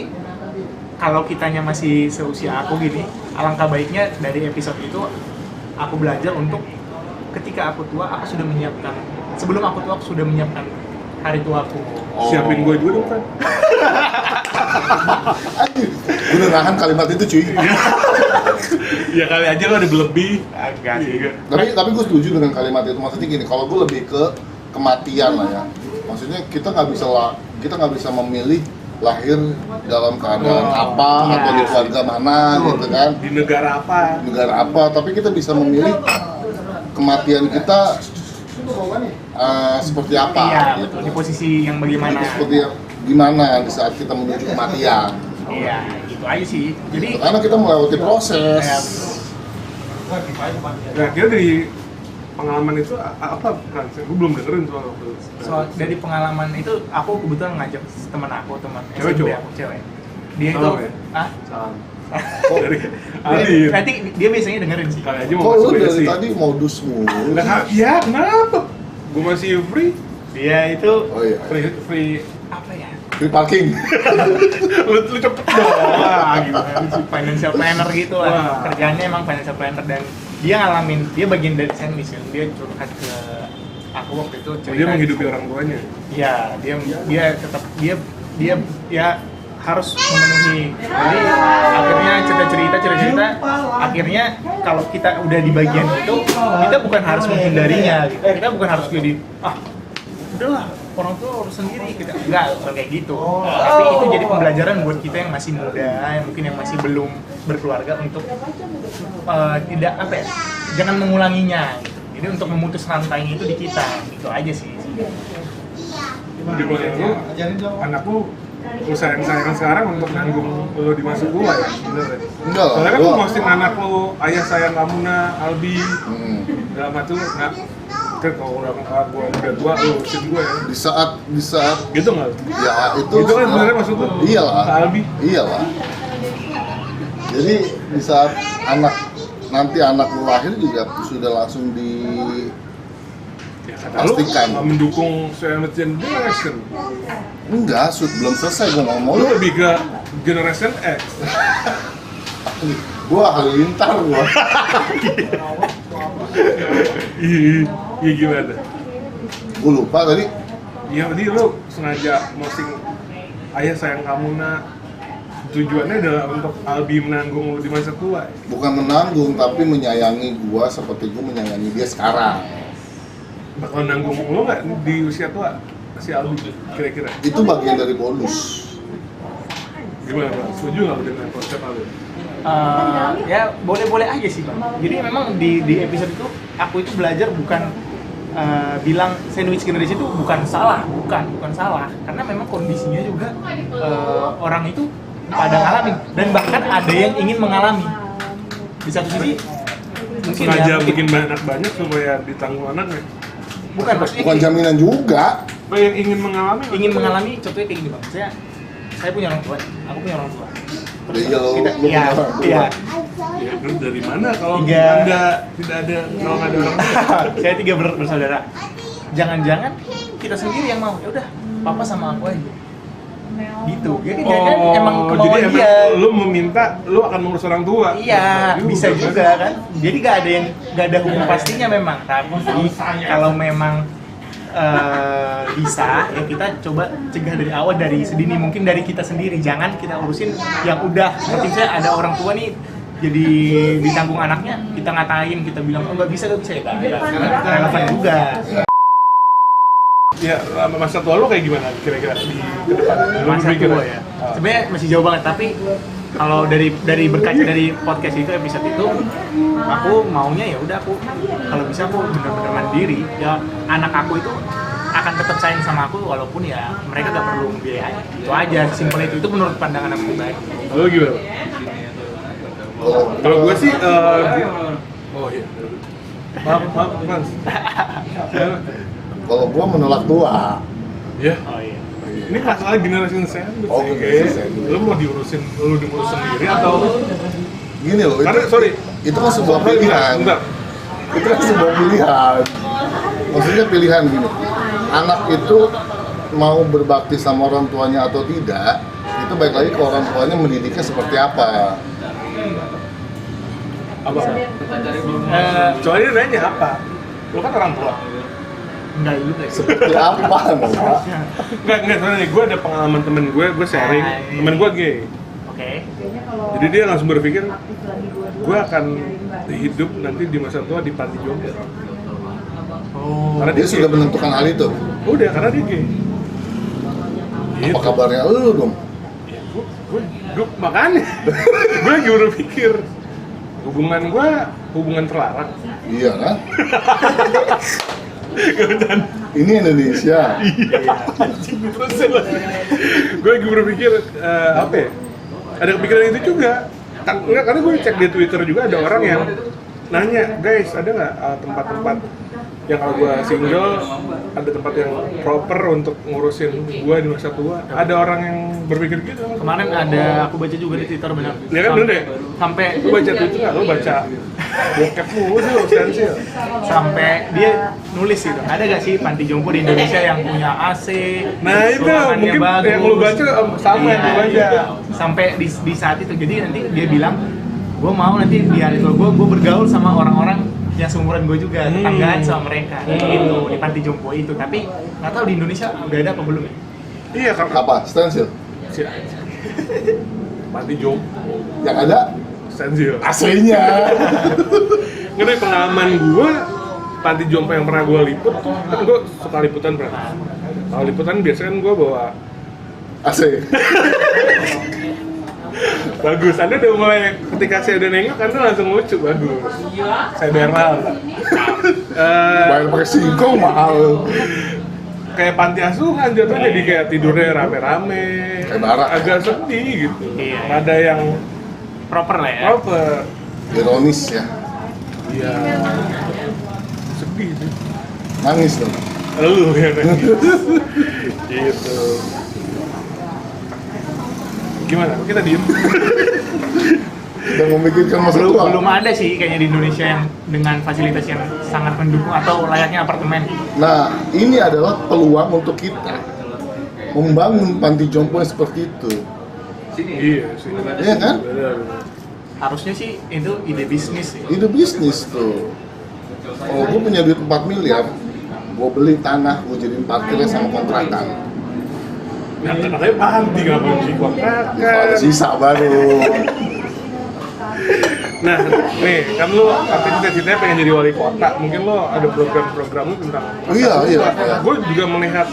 kalau kitanya masih seusia aku gini, alangkah baiknya dari episode itu aku belajar untuk ketika aku tua aku sudah menyiapkan, sebelum aku tua aku sudah menyiapkan hari tuaku. Siapin gue dulu dong, Fran. Gue udah nahan kalimat itu cuy. Ya kali aja lo ada berlebih. Agak sih. Tapi gue setuju dengan kalimat itu. Maksudnya gini, kalau gue lebih ke kematian lah ya. Maksudnya kita nggak bisa memilih lahir dalam keadaan apa Iya. atau di keluarga mana gitu kan, Di negara apa? negara apa. Tapi kita bisa memilih kematian kita seperti apa. Iya, gitu. betul. Di posisi yang bagaimana? Seperti gimana di saat kita menuju kematian. Iya, itu aja sih. Jadi Karena kita melewati proses. kayak Nah, kira dari pengalaman itu apa kan? Gue belum dengerin soal itu. soal dari pengalaman itu aku kebetulan ngajak teman Cewek, SMP cowok? aku cewek. Dia itu Salam ya? ah Salam. Dari Ali. nanti dia biasanya dengerin sih. Kali aja mau Kok lu masuk dari sih. tadi modus mulu? Nah, ya kenapa? Gue masih free. Dia itu Oh iya, Free. apa ya? free parking. Lu cepet dong. Wah, gimana sih? Financial planner gitu lah. Wah. Kerjanya emang financial planner dan dia ngalamin, dia bagian dari sandwich kan. Dia curhat ke aku waktu itu cerita. Dia menghidupi orang tuanya. Iya, dia tetap dia ya harus memenuhi. Jadi akhirnya cerita-cerita akhirnya kalau kita udah di bagian itu kita bukan harus menghindarinya gitu. Kita bukan harus jadi udahlah orang tua urus sendiri, kita enggak kayak gitu. Tapi itu jadi pembelajaran buat kita yang masih muda, yang mungkin yang masih belum berkeluarga untuk tidak apa ya, jangan mengulanginya gitu. Jadi untuk memutus rantainya itu di kita, gitu aja sih. Di lu, anakku lu sayang-sayang sekarang untuk nanggung lu di masa tua ya? Bener ya? Enggak lah. Soalnya kan lu gua- posting anak lu, ayah sayang kamu na, Albi, Hmm. dalam hati lu, nah, kan kalau gua udah tua, lu urusin gua ya. Di saat Gitu nggak? ya itu Itu kan sebenarnya maksud lu? iyalah. Kak Albi? Iyalah. Jadi di saat nanti anak lu lahir juga sudah langsung Ya kata lu, Pastikan. mendukung Sandwich Generation. enggak, belum selesai gua ngomong. Lu lebih ke Generation X. Gua halilintar gua. Iya gimana? Gua lupa tadi. Iya tadi lu sengaja posting ayah sayang kamu na, tujuannya adalah untuk Albi menanggung lu di masa tua. Bukan menanggung tapi menyayangi gua seperti gua menyayangi dia sekarang. Bakal nanggung lu nggak di usia tua si Albi kira-kira? Itu bagian dari bonus. Gimana Bang? Setuju nggak lu dengan konsep Albi? Ya boleh-boleh aja sih Bang. Jadi memang di episode itu aku itu belajar bukan bilang sandwich generation itu bukan salah, bukan salah, karena memang kondisinya juga orang itu pada ngalamin dan bahkan ada yang ingin mengalami. Di satu sisi mungkin Sengaja ya, bikin banyak supaya ditanggung anaknya. bukan maksudnya Bukan gini, jaminan juga. Lo yang ingin mengalami contohnya kayak gini Bang. Saya punya orang tua, aku punya orang tua. Iya lo, Kita- lu iya, punya orang tua. iya. Ya, terus dari mana kalau Tiga. Anda tidak ada kalau nggak ada orang tua? Saya 3 bersaudara. Jangan-jangan kita sendiri yang mau. Ya udah, papa sama aku aja. Gitu. Jadi kan emang kemauan jadi dia. emang lu meminta lu akan mengurus orang tua. Iya, bisa juga kan. Jadi gak ada hukum pastinya memang. Tapi kalau memang bisa, ya kita coba cegah dari awal, dari sedini mungkin dari kita sendiri. Jangan kita urusin yang udah. Seperti misalnya ada orang tua nih jadi ditanggung anaknya, kita ngatain, kita bilang oh nggak bisa ya nggak relevan juga. Ya, masa tua lu kayak gimana kira-kira di ke depan? Lu Masa berpikir? tua ya. Sebenarnya masih jauh banget, tapi kalau dari berkaca dari podcast itu episode itu, aku maunya ya udah aku kalau bisa aku benar-benar mandiri. Ya anak aku itu akan tetap sayang sama aku walaupun ya mereka gak perlu biaya. Itu aja, simpel itu menurut pandangan aku pribadi. Lu gimana? Kalau gue sih, oh iya. Maaf, Mas. Kalau gua menolak tua. Ya, Oh iya. ini masalah generasi sandwich. Oh, ya, generasi kayak. sandwich. Lu mau diurus sendiri atau? Gini loh, Karena sorry, itu kan sebuah pilihan. bentar. Itu kan sebuah pilihan. Maksudnya pilihan gini. Anak itu mau berbakti sama orang tuanya atau tidak, itu baik lagi ke orang tuanya mendidiknya seperti apa. Apa? Soalnya dia nanya apa? Lu kan orang tua. Enggak juga sih. Seperti apa, Nora? Enggak, soalnya gue ada pengalaman temen gue sharing, temen gue gay. Oke. Jadi dia langsung berpikir, gue akan hidup nanti di masa tua di panti jompo. Oh. Karena Dia sudah menentukan hal itu. Udah, karena dia gay. Gitu. Apa kabarnya lu dong? Ya, gue makanya, gue lagi berpikir hubungan terlarang. Iya kan? Ini Indonesia. Terus gue lagi berpikir apa ya? Ada kepikiran itu juga. Enggak, karena gue cek di Twitter juga ada orang yang nanya, guys, ada nggak tempat-tempat yang kalau gue single ada tempat yang proper untuk ngurusin gue di masa tua? Ada orang yang berpikir gitu. Kemarin ada aku baca juga di Twitter benar. Ya kan, bener deh. Sampai Lu baca Twitter nggak? Lu baca bokep mulu sih, lu stensil. sampai dia nulis gitu. Ada gak sih panti jompo di Indonesia yang punya AC? Nah itu ruangannya mungkin bagus? yang lu baca sama yang lu baca. Sampai di saat itu, jadi nanti dia bilang, gue mau nanti di hari tua gue bergaul sama orang-orang yang seumuran gue juga, tetanggaan sama mereka, gitu di panti jompo itu. Tapi nggak tahu di Indonesia udah ada apa belum ya? Iya karena Apa? Stensil? si panti jompo, Yang ada stensil. AC-nya. Ngerti pengalaman gue panti jompo yang pernah gue liput tuh, kan gue suka liputan pernah. Kalau liputan biasanya kan gue bawa AC. bagus. Anda udah mulai ketika saya udah nengok, Anda langsung lucu, bagus. Saya bayar mahal. Bayar pakai singkong mahal. Kayak panti asuhan jatuhnya, jadi kayak tidurnya rame-rame. Kayak barak. Agak sedih gitu. Iya. Ada yang Proper lah ya. proper. Ironis ya. Iya. Sedih sih. Nangis dong. Lu ya nangis. Gitu. Gimana? Kita diem. Udah memikirkan masa Belum, tua. belum ada sih kayaknya di Indonesia yang dengan fasilitas yang sangat mendukung atau layaknya apartemen. Nah, ini adalah peluang untuk kita membangun panti jompo yang seperti itu. Iya sih. Iya kan? Benar. Harusnya sih itu ide bisnis sih. Itu bisnis tuh. Kalau gue punya duit 4 miliar, gue beli tanah, gue jadiin parkirnya sama kontrakan. Nah, katanya panti nggak mau di Kalau ada kontrakan. sisa baru. Nah, nih kan lu katanya cita-citanya pengen jadi wali kota. Mungkin lo ada program-program lu tentang. Iya. Gue juga melihat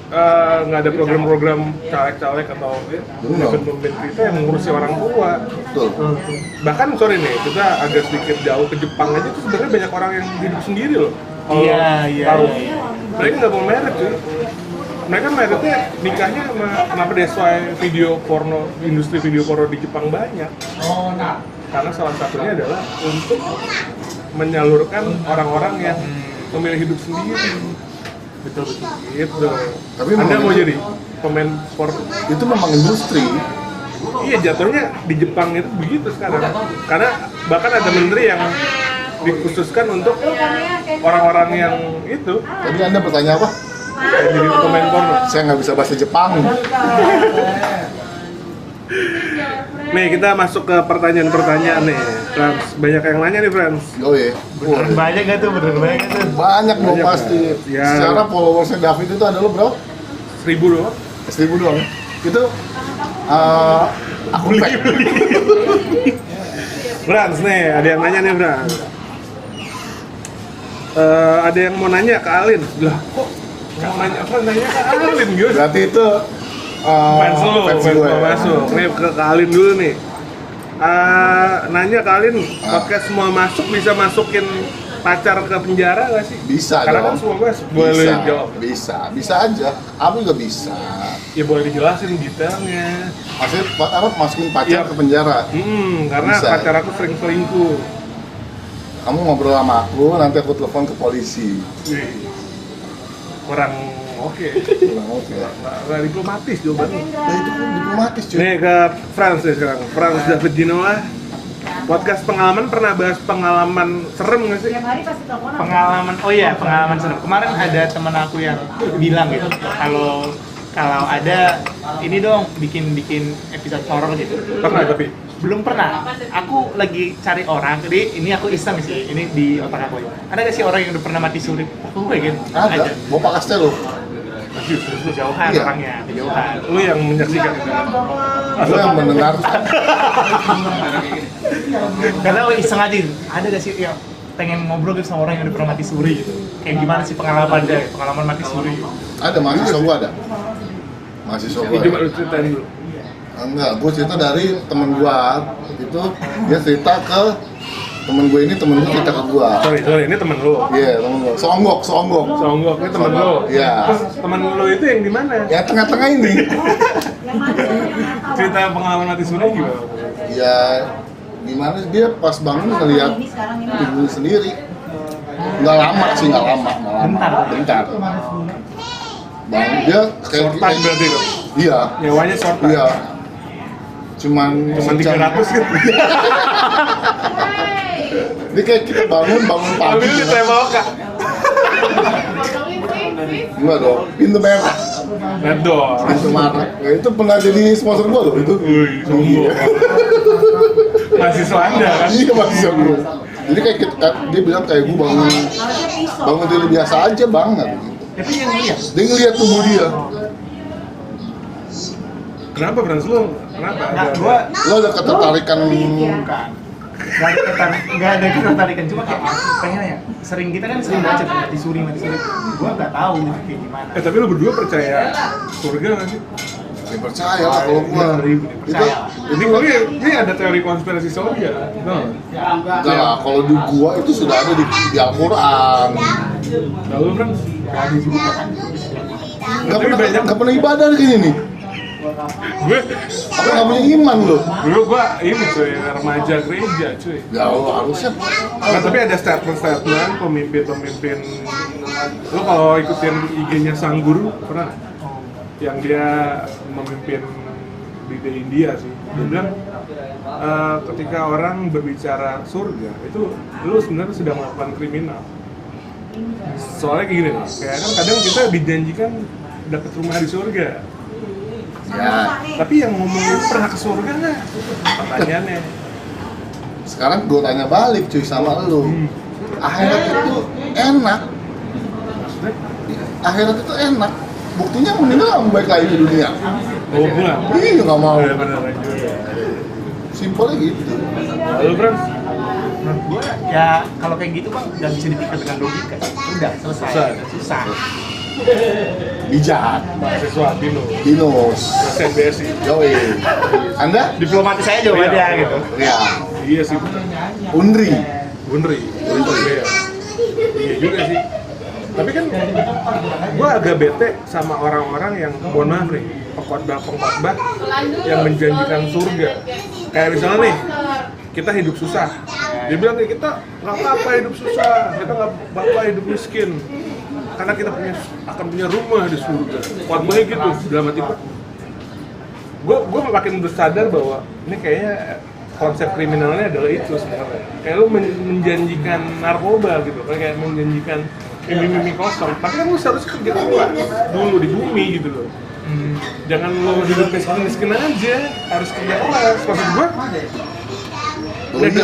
nggak ada program-program caleg-caleg atau pemimpin kita yang ngurusi orang tua. Betul. Bahkan sorry nih, kita agak sedikit jauh ke Jepang aja tuh sebenarnya banyak orang yang hidup sendiri loh. Kalau tahu, mereka nggak mau married cuy. Mereka marriednya nikahnya sama kenapa that's why video porno, industri video porno di Jepang banyak. Karena salah satunya adalah untuk menyalurkan orang-orang yang memilih hidup sendiri. Betul. Gitu. Tapi Anda memang mau itu- jadi pemain porno? Itu memang industri. Iya, jatuhnya di Jepang itu begitu sekarang. Karena bahkan ada menteri yang dikhususkan untuk orang-orang yang itu Tadi Anda bertanya apa? yang jadi pemain porno. Saya nggak bisa bahasa Jepang. Nih kita masuk ke pertanyaan-pertanyaan nih, Frans. Banyak yang nanya nih, Frans. Oh iya. Beneran banyak nggak tuh? Banyak dong Banyak. pasti. Ya. Secara followersnya David itu adalah berapa? 1000 doang. 1000 doang. Itu aku pack. Frans nih, ada yang nanya nih, Frans. Ada yang mau nanya ke Alin. Lah, kok mau nanya apa? Nanya ke Alin, Gus. Berarti itu Fans lu, fans fans gue. lu masuk. Nih ke Alin dulu nih. Nanya ke Alin, podcast semua masuk bisa masukin pacar ke penjara nggak sih? Bisa Karena dong. kan semua masuk. Boleh Bisa, jawab. bisa aja. Aku juga bisa. Ya boleh dijelasin detailnya. Maksudnya apa masukin pacar Iya. ke penjara? Karena Bisa. pacar aku sering selingkuh. Kamu ngobrol sama aku, nanti aku telepon ke polisi. Wih, kurang oke. Bilang oke. Nggak diplomatis jawabannya. Nah itu kan diplomatis cuy. Nih ke Frans nih sekarang. Frans David Ginola. Podcast pengalaman pernah bahas pengalaman serem nggak sih? Pengalaman serem. Kemarin ada teman aku yang bilang gitu, kalau ada ini dong bikin episode horor gitu. Pernah tapi Belum pernah. Aku lagi cari orang, jadi ini aku iseng sih. Ini di otak aku. Ada gak sih orang yang udah pernah mati suri? Aku pengen Ada. Bapak Castelo. Jauhan Iya. orangnya, kejauhan. lu yang menyaksikan itu. Aku yang mendengar. Karena aku iseng aja gitu. Ada gak sih yang pengen ngobrol gitu sama orang yang udah pernah mati suri gitu? Kayak gimana sih pengalaman mati suri? Ada mahasiswa gua ada. Mahasiswa gua. Coba Ada. lu ceritain dulu. Enggak, gue cerita dari temen gua. Itu dia cerita ke temen gue ini, temen gue cerita ke gua. Sorry, ini temen lu. Iya, temen gua. Songgok. Songgok, ini temen lu. Iya. Terus temen lu itu yang di mana? Ya tengah-tengah ini. Cerita pengalaman mati suri gimana? Ya gimana dia pas bangun ngeliat ibu sendiri. Nggak lama sih, nggak lama. Bentar. Bang, dia Short time berarti lo? Iya. Nyawanya short time? Iya. Cuman 300 gitu? Ini kayak kita bangun pagi. Ambil kita bawa kak? Enggak dong, pintu merah. Nedor. Pintu merah. Ya, itu pernah jadi sponsor gua loh itu. Wih, sombong. Mahasiswa Anda kan? Iya masih gua. Jadi kayak dia bilang kayak gua bangun tidur biasa aja bang, gitu. Tapi yang lihat Dia ngeliat tubuh dia. Kenapa Frans lu? Kenapa? Lo ada ketertarikan bukan. Nggak ada ketertarikan, cuma kayak pengen ya. Kita kan sering baca mati suri. Gua nggak tahu gitu kayak gimana. Tapi lu berdua percaya surga nggak sih? ya percaya lah kalau gua. Ini ada teori konspirasi surga. Enggak lah, kalau di gua itu sudah ada di Al-Quran. Lalu Frans? Ada juga kan. Nggak pernah ibadah di sini nih. Gue Aku nggak punya iman loh. dulu ini cuy, remaja gereja cuy. Ya Allah, harusnya. Nah, tapi ada statement pemimpin. Lu kalau ikutin IG-nya Sang Guru pernah? Yang dia memimpin di India sih. Dia bilang ketika orang berbicara surga itu lu sebenarnya sudah melakukan kriminal. Soalnya gini loh, kayak kan kadang kita dijanjikan dapat rumah di surga. Ya, Tapi yang ngomongin pernah ke surga nggak? Pertanyaannya. sekarang gua tanya balik cuy sama lu. Akhirat itu enak. Maksudnya? Akhirat itu enak. Buktinya meninggal nggak baik lagi di dunia. Oh pulang? Iya nggak mau. Iya benar juga. Simpelnya gitu. Lalu Frans? Menurut gua ya kalau kayak gitu bang nggak bisa dipikir dengan logika. Udah selesai. Susah. Susah. Bijak. mahasiswa Binus. SNBSI. Yoi. Anda? Diplomatis saya jawabannya Iya. gitu. Ya. Iya sih bener. Undri. Unri. Iya. Iya juga sih. Tapi kan gue agak bete sama orang-orang yang mohon maaf nih, pengkhotbah yang menjanjikan surga. Kayak misalnya nih, kita hidup susah. Dia bilang nih, kita nggak apa-apa hidup susah, kita nggak apa-apa hidup miskin. Karena kita akan punya rumah di surga. Khotbahnya gitu, dalam hati gue makin bersadar bahwa ini kayaknya konsep kriminalnya adalah itu sebenarnya. Kayak lu menjanjikan narkoba gitu, kayak menjanjikan mimpi kosong. Tapi kan lu seharusnya kerja keras dulu di bumi gitu loh. Jangan lu hidup miskin aja, harus kerja keras. Maksud gue,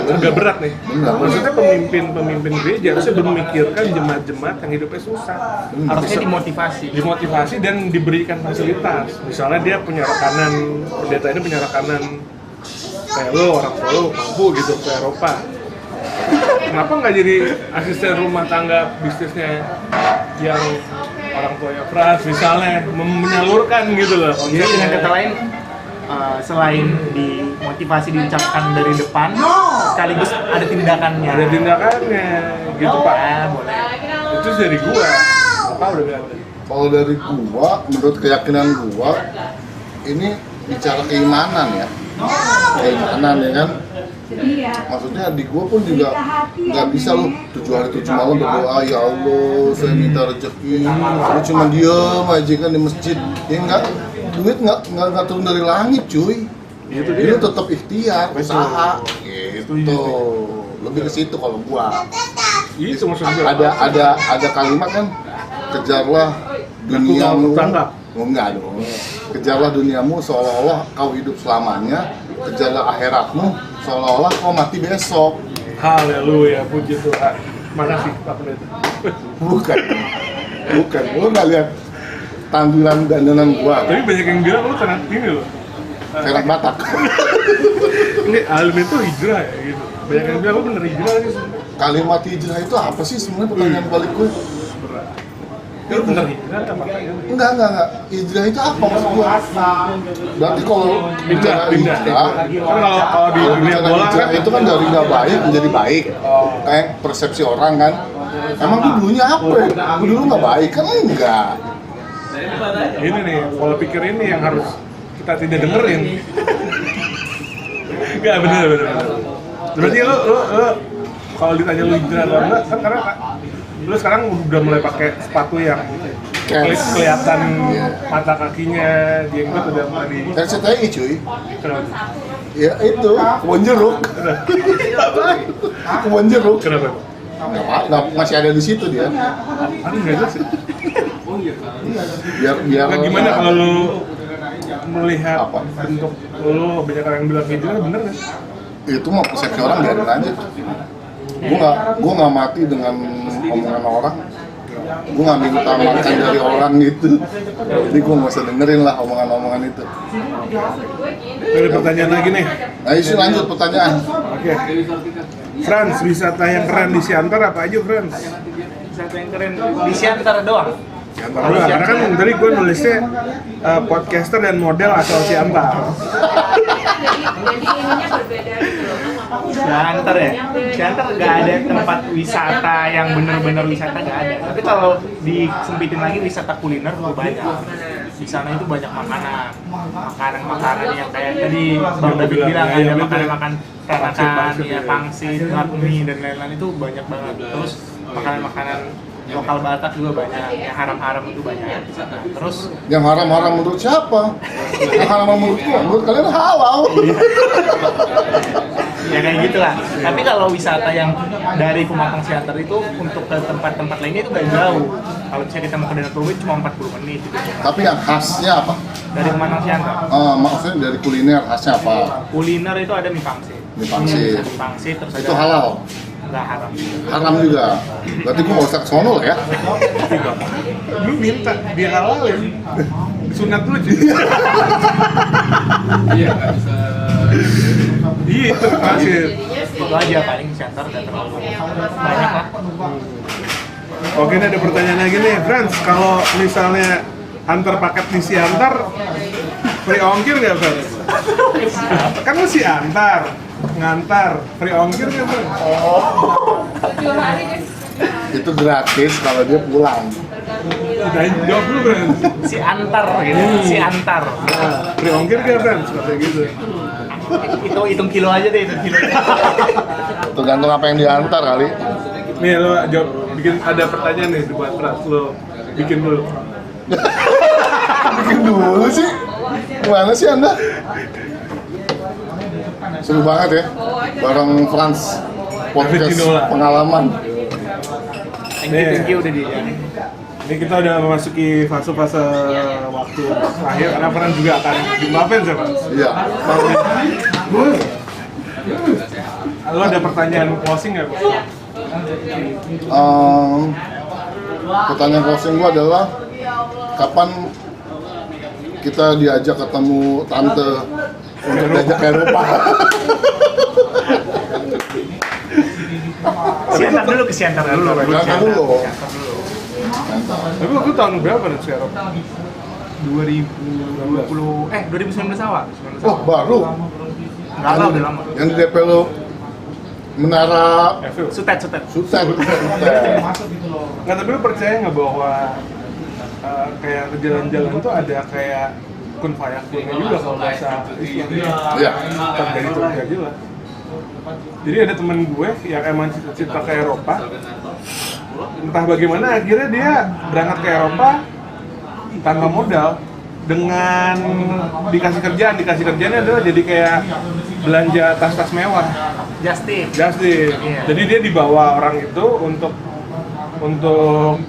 agak berat nih. Maksudnya pemimpin gereja harusnya memikirkan jemaat-jemaat yang hidupnya susah. Harusnya Dimotivasi dan diberikan fasilitas. Misalnya dia punya rekanan, pendeta ini punya rekanan kayak lo, orang tua lo mampu gitu ke Eropa. Kenapa nggak jadi asisten rumah tangga bisnisnya yang orang tuanya pras misalnya, menyalurkan gitu loh. Jadi dengan kata lain, selain dimotivasi diucapkan dari depan, sekaligus ada tindakannya. Ada tindakannya, gitu Pak. Boleh. Itu dari gua. Apa udah bilang? Kalau dari gua, menurut keyakinan gua, ini bicara keimanan ya. Keimanan ya kan. Maksudnya di gua pun juga nggak bisa loh 7 hari 7 malam berdoa, ya Allah saya minta rezeki, lu cuma diem aja kan di masjid. Ya enggak, duit nggak turun dari langit cuy. Itu Itu dia. tetap ikhtiar, usaha gitu. Lebih ke situ kalau gua. Itu maksud gua. Ada kalimat kan, kejarlah duniamu. Tangkap. Oh, enggak dong. Kejarlah duniamu seolah-olah kau hidup selamanya. Kejarlah akhiratmu seolah-olah kau mati besok. Haleluya, puji Tuhan. Makasih Pak Pendeta. Bukan. Gua nggak lihat tampilan dandanan gua. Tapi banyak yang bilang lu sangat ini loh. Perak Batak. Ini alim itu hijrah ya gitu. Banyak yang bilang lu bener hijrah sih sebenarnya. Kalimat hijrah itu apa sih sebenarnya, pertanyaan balik gue? Berat. Lu bener hijrah apa kayaknya? Enggak. Hijrah itu apa maksud gua? Berarti kalau bicara Pindah. hijrah, Kan kalau di kalau dunia bicara bola hijrah kan itu kan dari nggak baik menjadi baik. Kayak persepsi orang kan. Emang tuh dulunya apa ya? Gua dulu nggak baik kan? Enggak. ini nih, pola pikir ini yang harus kita tidak dengerin. Enggak, bener. Berarti lu kalau ditanya lu hijrah atau enggak, kan karena lu sekarang udah mulai pakai sepatu yang kelihatan mata kakinya, jenggot udah mulai di... RCTI cuy. Kenapa? Ya itu, kebun jeruk. Kebun jeruk. Kenapa? Nggak, masih ada di situ dia. Aduh, nggak jelas ya? Biar Nah, gimana kalau lu melihat Apa? bentuk lu, banyak orang yang bilang hijrah, bener nggak? itu mah persepsi orang, biarin aja. Gua nggak mati dengan omongan orang. Gua nggak minta makan dari orang gitu. Jadi gua nggak usah dengerin lah omongan-omongan itu. Ada pertanyaan lagi nih. Nah, isi lanjut pertanyaan. Oke. Frans, wisata yang keren di Siantar apa aja, Frans? Wisata yang keren di Siantar doang. Siantar doang, karena kan tadi gue nulisnya podcaster dan model asal Siantar. Siantar ya? Siantar nggak ada tempat wisata yang benar-benar wisata, nggak ada. Tapi kalau disempitin lagi, wisata kuliner tuh banyak. Di sana itu banyak makanan yang kayak tadi Bang David bilang, iya, ada betul. makanan Pangsit, ya, pangsit, mie dan lain-lain itu banyak banget. Terus makanan lokal Batak juga banyak, yang haram-haram itu banyak. Terus Yang haram-haram menurut siapa? Yang haram menurut gua, menurut kalian halal. ya kayak gitulah. Tapi kalau wisata yang dari Pematang Siantar itu untuk ke tempat-tempat lainnya itu gak jauh. Kalau misalnya kita mau ke Danau Toba cuma 40 menit gitu. Tapi yang khasnya apa? Dari Pematang Siantar. Maksudnya dari kuliner khasnya apa? Kuliner itu ada mie pangsit. Mie pangsit. Mie pangsit terus Itu ada halal. nggak haram. Haram juga. Berarti gua nggak usah ke sono lah ya. Lu minta dia halal ya? Sunat dulu cuy. Iya, nggak bisa. Iya, itu pasti. Itu aja paling Siantar dan terlalu banyak lah. Oke, ini ada pertanyaan lagi nih, Frans. Kalau misalnya antar paket di Siantar, free ongkir nggak, Frans? Kan lu Siantar, ngantar, free ongkir nggak, Frans? Itu gratis kalau dia pulang. Udah jawab dulu, Frans. Si antar gitu, si antar. Nah, free ongkir nggak, Frans? Kayak gitu. Itu hitung kilo aja deh, hitung kilo. Tergantung apa yang diantar kali. Nih, lo jawab, bikin ada pertanyaan nih buat Frans, lo bikin dulu. Bikin dulu sih. Gimana sih Anda? Seru banget ya. Bareng Frans. Podcast Cinola. pengalaman. Thank you udah di. Ini kita udah memasuki fase-fase waktu akhir karena Frans juga akan dimaafin ya, Frans? Iya. Lo ada pertanyaan closing nggak, Pak? Pertanyaan closing gua adalah kapan kita diajak ketemu tante untuk diajak ke Eropa? Siantar dulu ke Siantar dulu. Siantar dulu. Tapi waktu tahun berapa nih sekarang? 2019 awal. Oh baru. Enggak lah, udah lama. Yang di DP lo menara Evil. Sutet. Sutet. Nggak, tapi lo percaya nggak bahwa kayak ke jalan-jalan tuh ada kayak kun fayakunnya juga kalau bahasa Islam? Iya. Terjadi lah. Jadi ada temen gue yang emang cita-cita ke Eropa, entah bagaimana akhirnya dia berangkat ke Eropa tanpa modal, dengan dikasih kerjaannya adalah jadi kayak belanja tas-tas mewah. Justin. Iya. Jadi dia dibawa orang itu untuk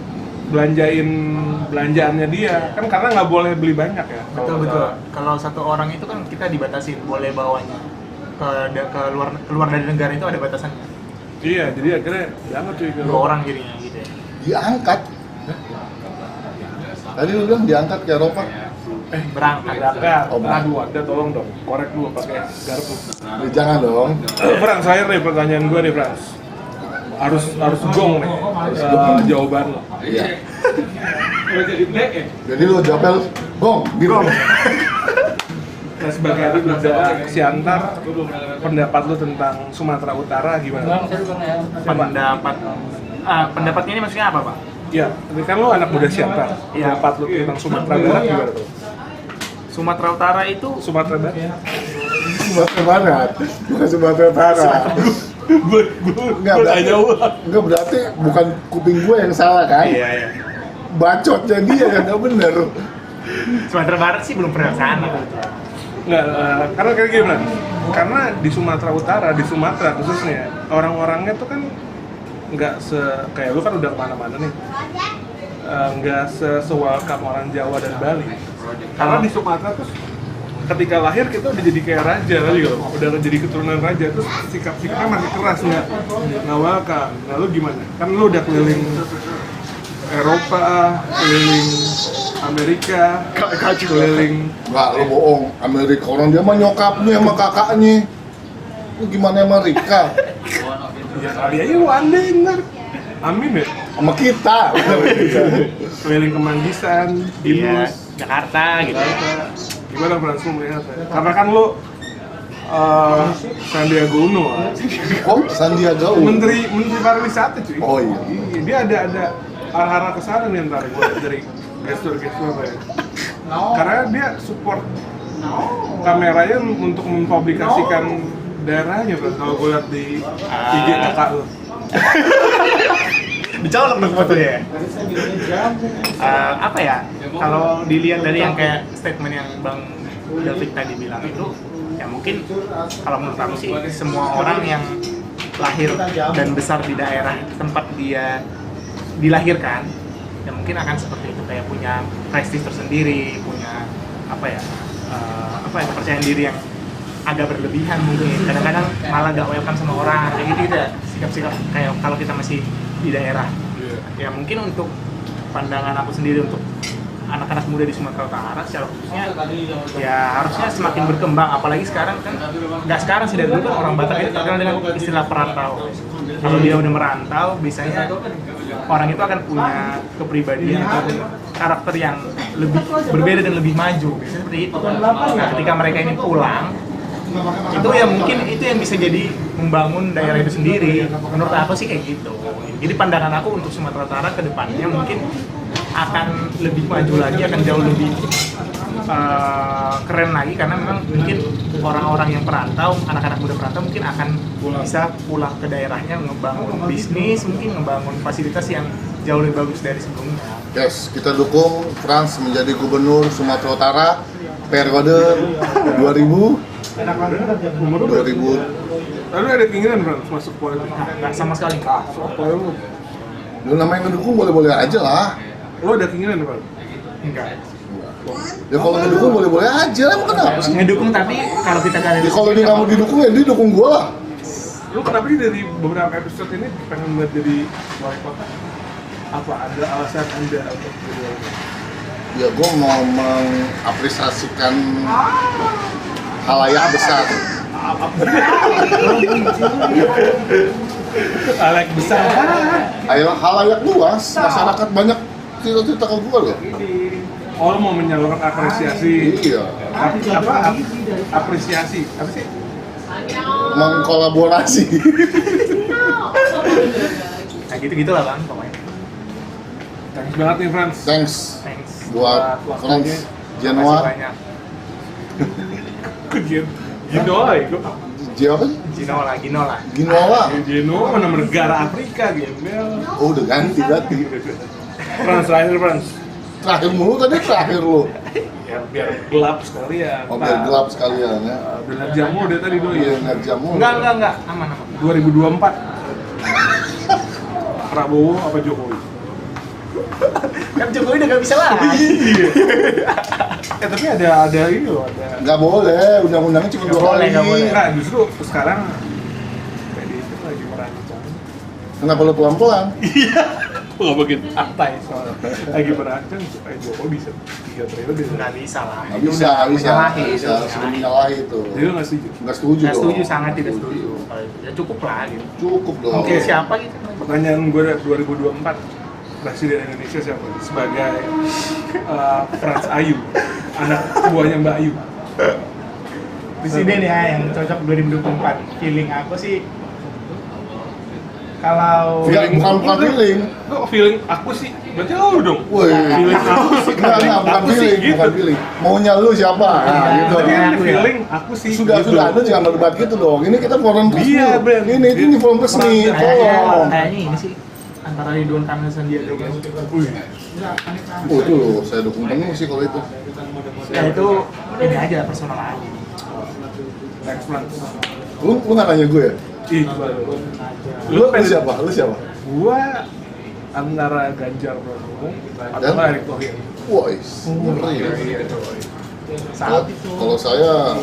belanjaannya dia, kan karena nggak boleh beli banyak ya. Betul. Kalau satu orang itu kan kita dibatasi boleh bawanya keluar dari negara itu ada batasannya. Iya, jadi akhirnya diangkat cuy ke 2 orang jadinya gitu ya. Diangkat. Tadi lu bilang diangkat ke Eropa. Berangkat. Oh, Aduh, ada tolong dong, korek dulu pakai garpu. Jangan dong. Frans, saya nih pertanyaan gue nih, Frans. Harus gong nih jawaban lo. Iya. Jadi lu jawab gong, gitu. Nah, sebagai anak Siantar, pendapat lu tentang Sumatera Utara gimana? Pendapatnya ini maksudnya apa, Pak? Ya, ini kan lu anak muda Siantar. Iya. Pendapat lu tentang Sumatera Barat gimana tuh? Sumatera Utara itu Sumatera Barat? Sumatera Barat, bukan Sumatera Utara. Gue tanya ulang. Enggak berarti bukan kuping gue yang salah kan? Iya. Bacotnya dia yang nggak bener. Sumatera Barat sih belum pernah ke sana. Nggak, karena kayak gimana? Karena di Sumatera Utara, di Sumatera khususnya, orang-orangnya tuh kan nggak kayak lu kan udah kemana-mana nih, nggak se-welcome orang Jawa dan Bali. Karena di Sumatera tuh ketika lahir kita udah jadi kayak raja gitu, udah jadi keturunan raja, terus sikap-sikapnya masih keras, nggak welcome. Nah lu gimana? Kan lu udah keliling Eropa, keliling Amerika, keliling. Nggak, lu bohong. Amerika orang dia mah nyokapnya sama kakaknya. Lu gimana Amerika? Ya kali aja lu andai ntar. Amin ya. Sama kita. Keliling ke Manggisan, Iya, Binus, Jakarta gitu. gimana Frans lu melihatnya? Karena kan lu Sandiaga Uno, Oh, Sandiaga Uno. Menteri pariwisata cuy. Oh iya. Dia ada arah-arah ke sana nih ntar gue dari gestur-gestur apa ya. Karena dia support kameranya untuk mempublikasikan daerahnya, Bro. Kalau gue lihat di IG kakak lu. Dicolok dong fotonya ya? Apa ya, kalau dilihat dari yang kayak statement yang Bang David tadi bilang itu, ya mungkin kalau menurut aku sih semua orang yang lahir dan besar di daerah tempat dia dilahirkan, ya mungkin akan seperti itu, kayak punya prestis tersendiri, punya kepercayaan diri yang agak berlebihan mungkin, kadang-kadang malah gak welcome sama orang, kayak gitu ya, sikap-sikap kayak kalau kita masih di daerah. Ya mungkin untuk pandangan aku sendiri untuk anak-anak muda di Sumatera Utara secara khususnya, ya harusnya semakin berkembang, apalagi sekarang kan, nggak sekarang sih, dari dulu kan orang Batak itu terkenal dengan istilah perantau. Kalau dia udah merantau, biasanya orang itu akan punya kepribadian atau karakter yang lebih berbeda dan lebih maju, biasanya seperti itu. Nah, ketika mereka ini pulang, itu ya mungkin itu yang bisa jadi membangun daerah itu sendiri. Menurut aku sih kayak gitu. Jadi pandangan aku untuk Sumatera Utara ke depannya mungkin akan lebih maju lagi, akan jauh lebih keren lagi, karena memang mungkin orang-orang yang perantau, anak-anak muda perantau mungkin akan bisa pulang ke daerahnya, ngebangun bisnis, mungkin ngebangun fasilitas yang jauh lebih bagus dari sebelumnya. Yes, kita dukung Frans menjadi gubernur Sumatera Utara periode 2000 Lalu ada keinginan Bang masuk politik? Nggak sama sekali. Kalau lu namanya ngedukung boleh-boleh aja lah. lo ada keinginan Bang? Enggak. Ya kalau ngedukung boleh-boleh aja lah, emang kenapa sih? Ngedukung, tapi kalau kita nggak Ya kalau dia nggak mau didukung ya dia dukung gua lah. Lu kenapa sih dari beberapa episode ini pengen buat jadi wali kota? Apa ada alasan Anda untuk jadi wali kota? Ya gua mau mengapresiasikan halayak besar. Alek besar. Ayo halayak luas, masyarakat banyak cerita-cerita ke gua loh. Oh, lo mau menyalurkan apresiasi. Iya, Apresiasi. Apa sih? mengkolaborasi. Nah gitu-gitulah Bang, pokoknya. Thanks banget nih Frans. Thanks Thanks buat Frans Makasih Genoa. banyak. Ginola itu. Apa sih? Ginola. Ginola. Ginola mana negara Afrika gembel. Oh udah ganti berarti. Frans terakhir Frans. Terakhir mulu tadi terakhir lu. Ya biar gelap sekalian. Oh biar gelap sekalian ya. Benar jamu udah tadi doi. Iya nggak jamu. Enggak, aman. 2024. Prabowo apa Jokowi? Kan Jokowi udah gak bisa lah. Iya. Tapi ada ini loh, ada. Nggak boleh, undang-undangnya cuma 2 kali. Nggak boleh. Nah, justru sekarang PDIP lagi merancang. Kenapa lu pelan-pelan? Nggak begitu santai soalnya. Lagi merancang supaya Jokowi bisa 3 periode. Nggak bisa lah. Nggak Itu bisa, udah bisa, menyalahi, bisa. itu Sudah menyalahi itu. Jadi lo nggak setuju? Nggak setuju Nggak dong. setuju, sangat tidak setuju. Kalau itu. Ya cukup lah gitu. Cukup dong. Oke, siapa gitu? Pertanyaan gue dari 2024, Presiden Indonesia siapa? Sebagai Frans Ayu, anak buahnya Mbak Ayu. Presiden ya yang cocok 2024. Feeling aku sih kalau Nggak, bukan feeling. Kok feeling aku sih? Berarti lo dong. Woi, Feeling aku sih. Enggak, bukan Aku sih, feeling, gitu. bukan feeling. Maunya lu siapa? Nah, gitu. Tapi kan Aku ya. feeling aku sih. Sudah, gitu. Anda jangan berdebat gitu dong. Ini kita forum resmi. Iya, Ben. Ini forum resmi. Tolong. kayaknya ini sih antara Ridwan Kamil Sandiaga Uno. Wih, Oh itu loh, saya dukung penuh sih kalau itu. Ya itu ini aja personal aja. thanks Frans. Lu nggak nanya gue ya? Ih, Lu siapa? Lu siapa? Gua antara Ganjar Pranowo atau Dan? Erick Thohir. Wais, ngeri ya. Saat itu Kalau saya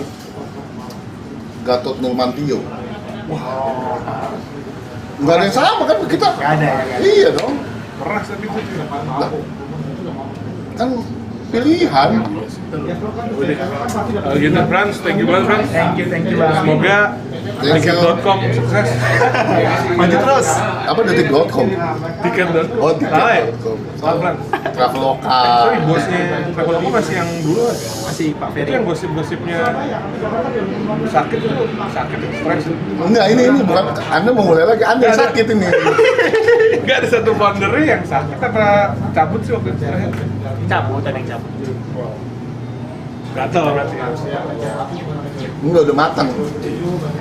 Gatot Nurmantio. Nggak ada yang sama kan kita? nggak ada ya kan? Iya dong. Keras tapi itu juga. Lah, kan pilihan. Gitu Frans, thank you banget Frans. Thank you Bang. Semoga Thank you. tiket.com sukses. Maju terus. Apa detik.com? Tiket.com. Oh, Salah ya? tiket.com. Salah Frans. Traveloka. Sorry, bosnya Traveloka masih yang dulu kan? Masih Pak Itu Ferry. yang gosip-gosipnya sakit stres. Enggak, ini bukan Anda mau mulai lagi. Anda yang sakit ini. Enggak ada satu foundernya yang sakit apa cabut sih waktu itu terakhir? Cabut, ada yang cabut. Gatel berarti ya. Enggak udah matang.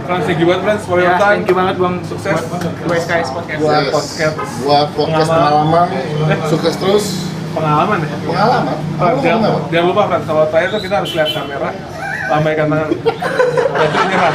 Frans, thank you banget Frans for your Ya, time. thank you banget Bang. Sukses. Buat SKS Podcast. Buat Yes. podcast. Buat podcast pengalaman. Sukses terus. Pengalaman ya? Pengalaman. Frans, Pengalaman apa? jangan lupa Frans, kalau terakhir tuh kita harus lihat kamera, lambaikan tangan. Itu nyerah.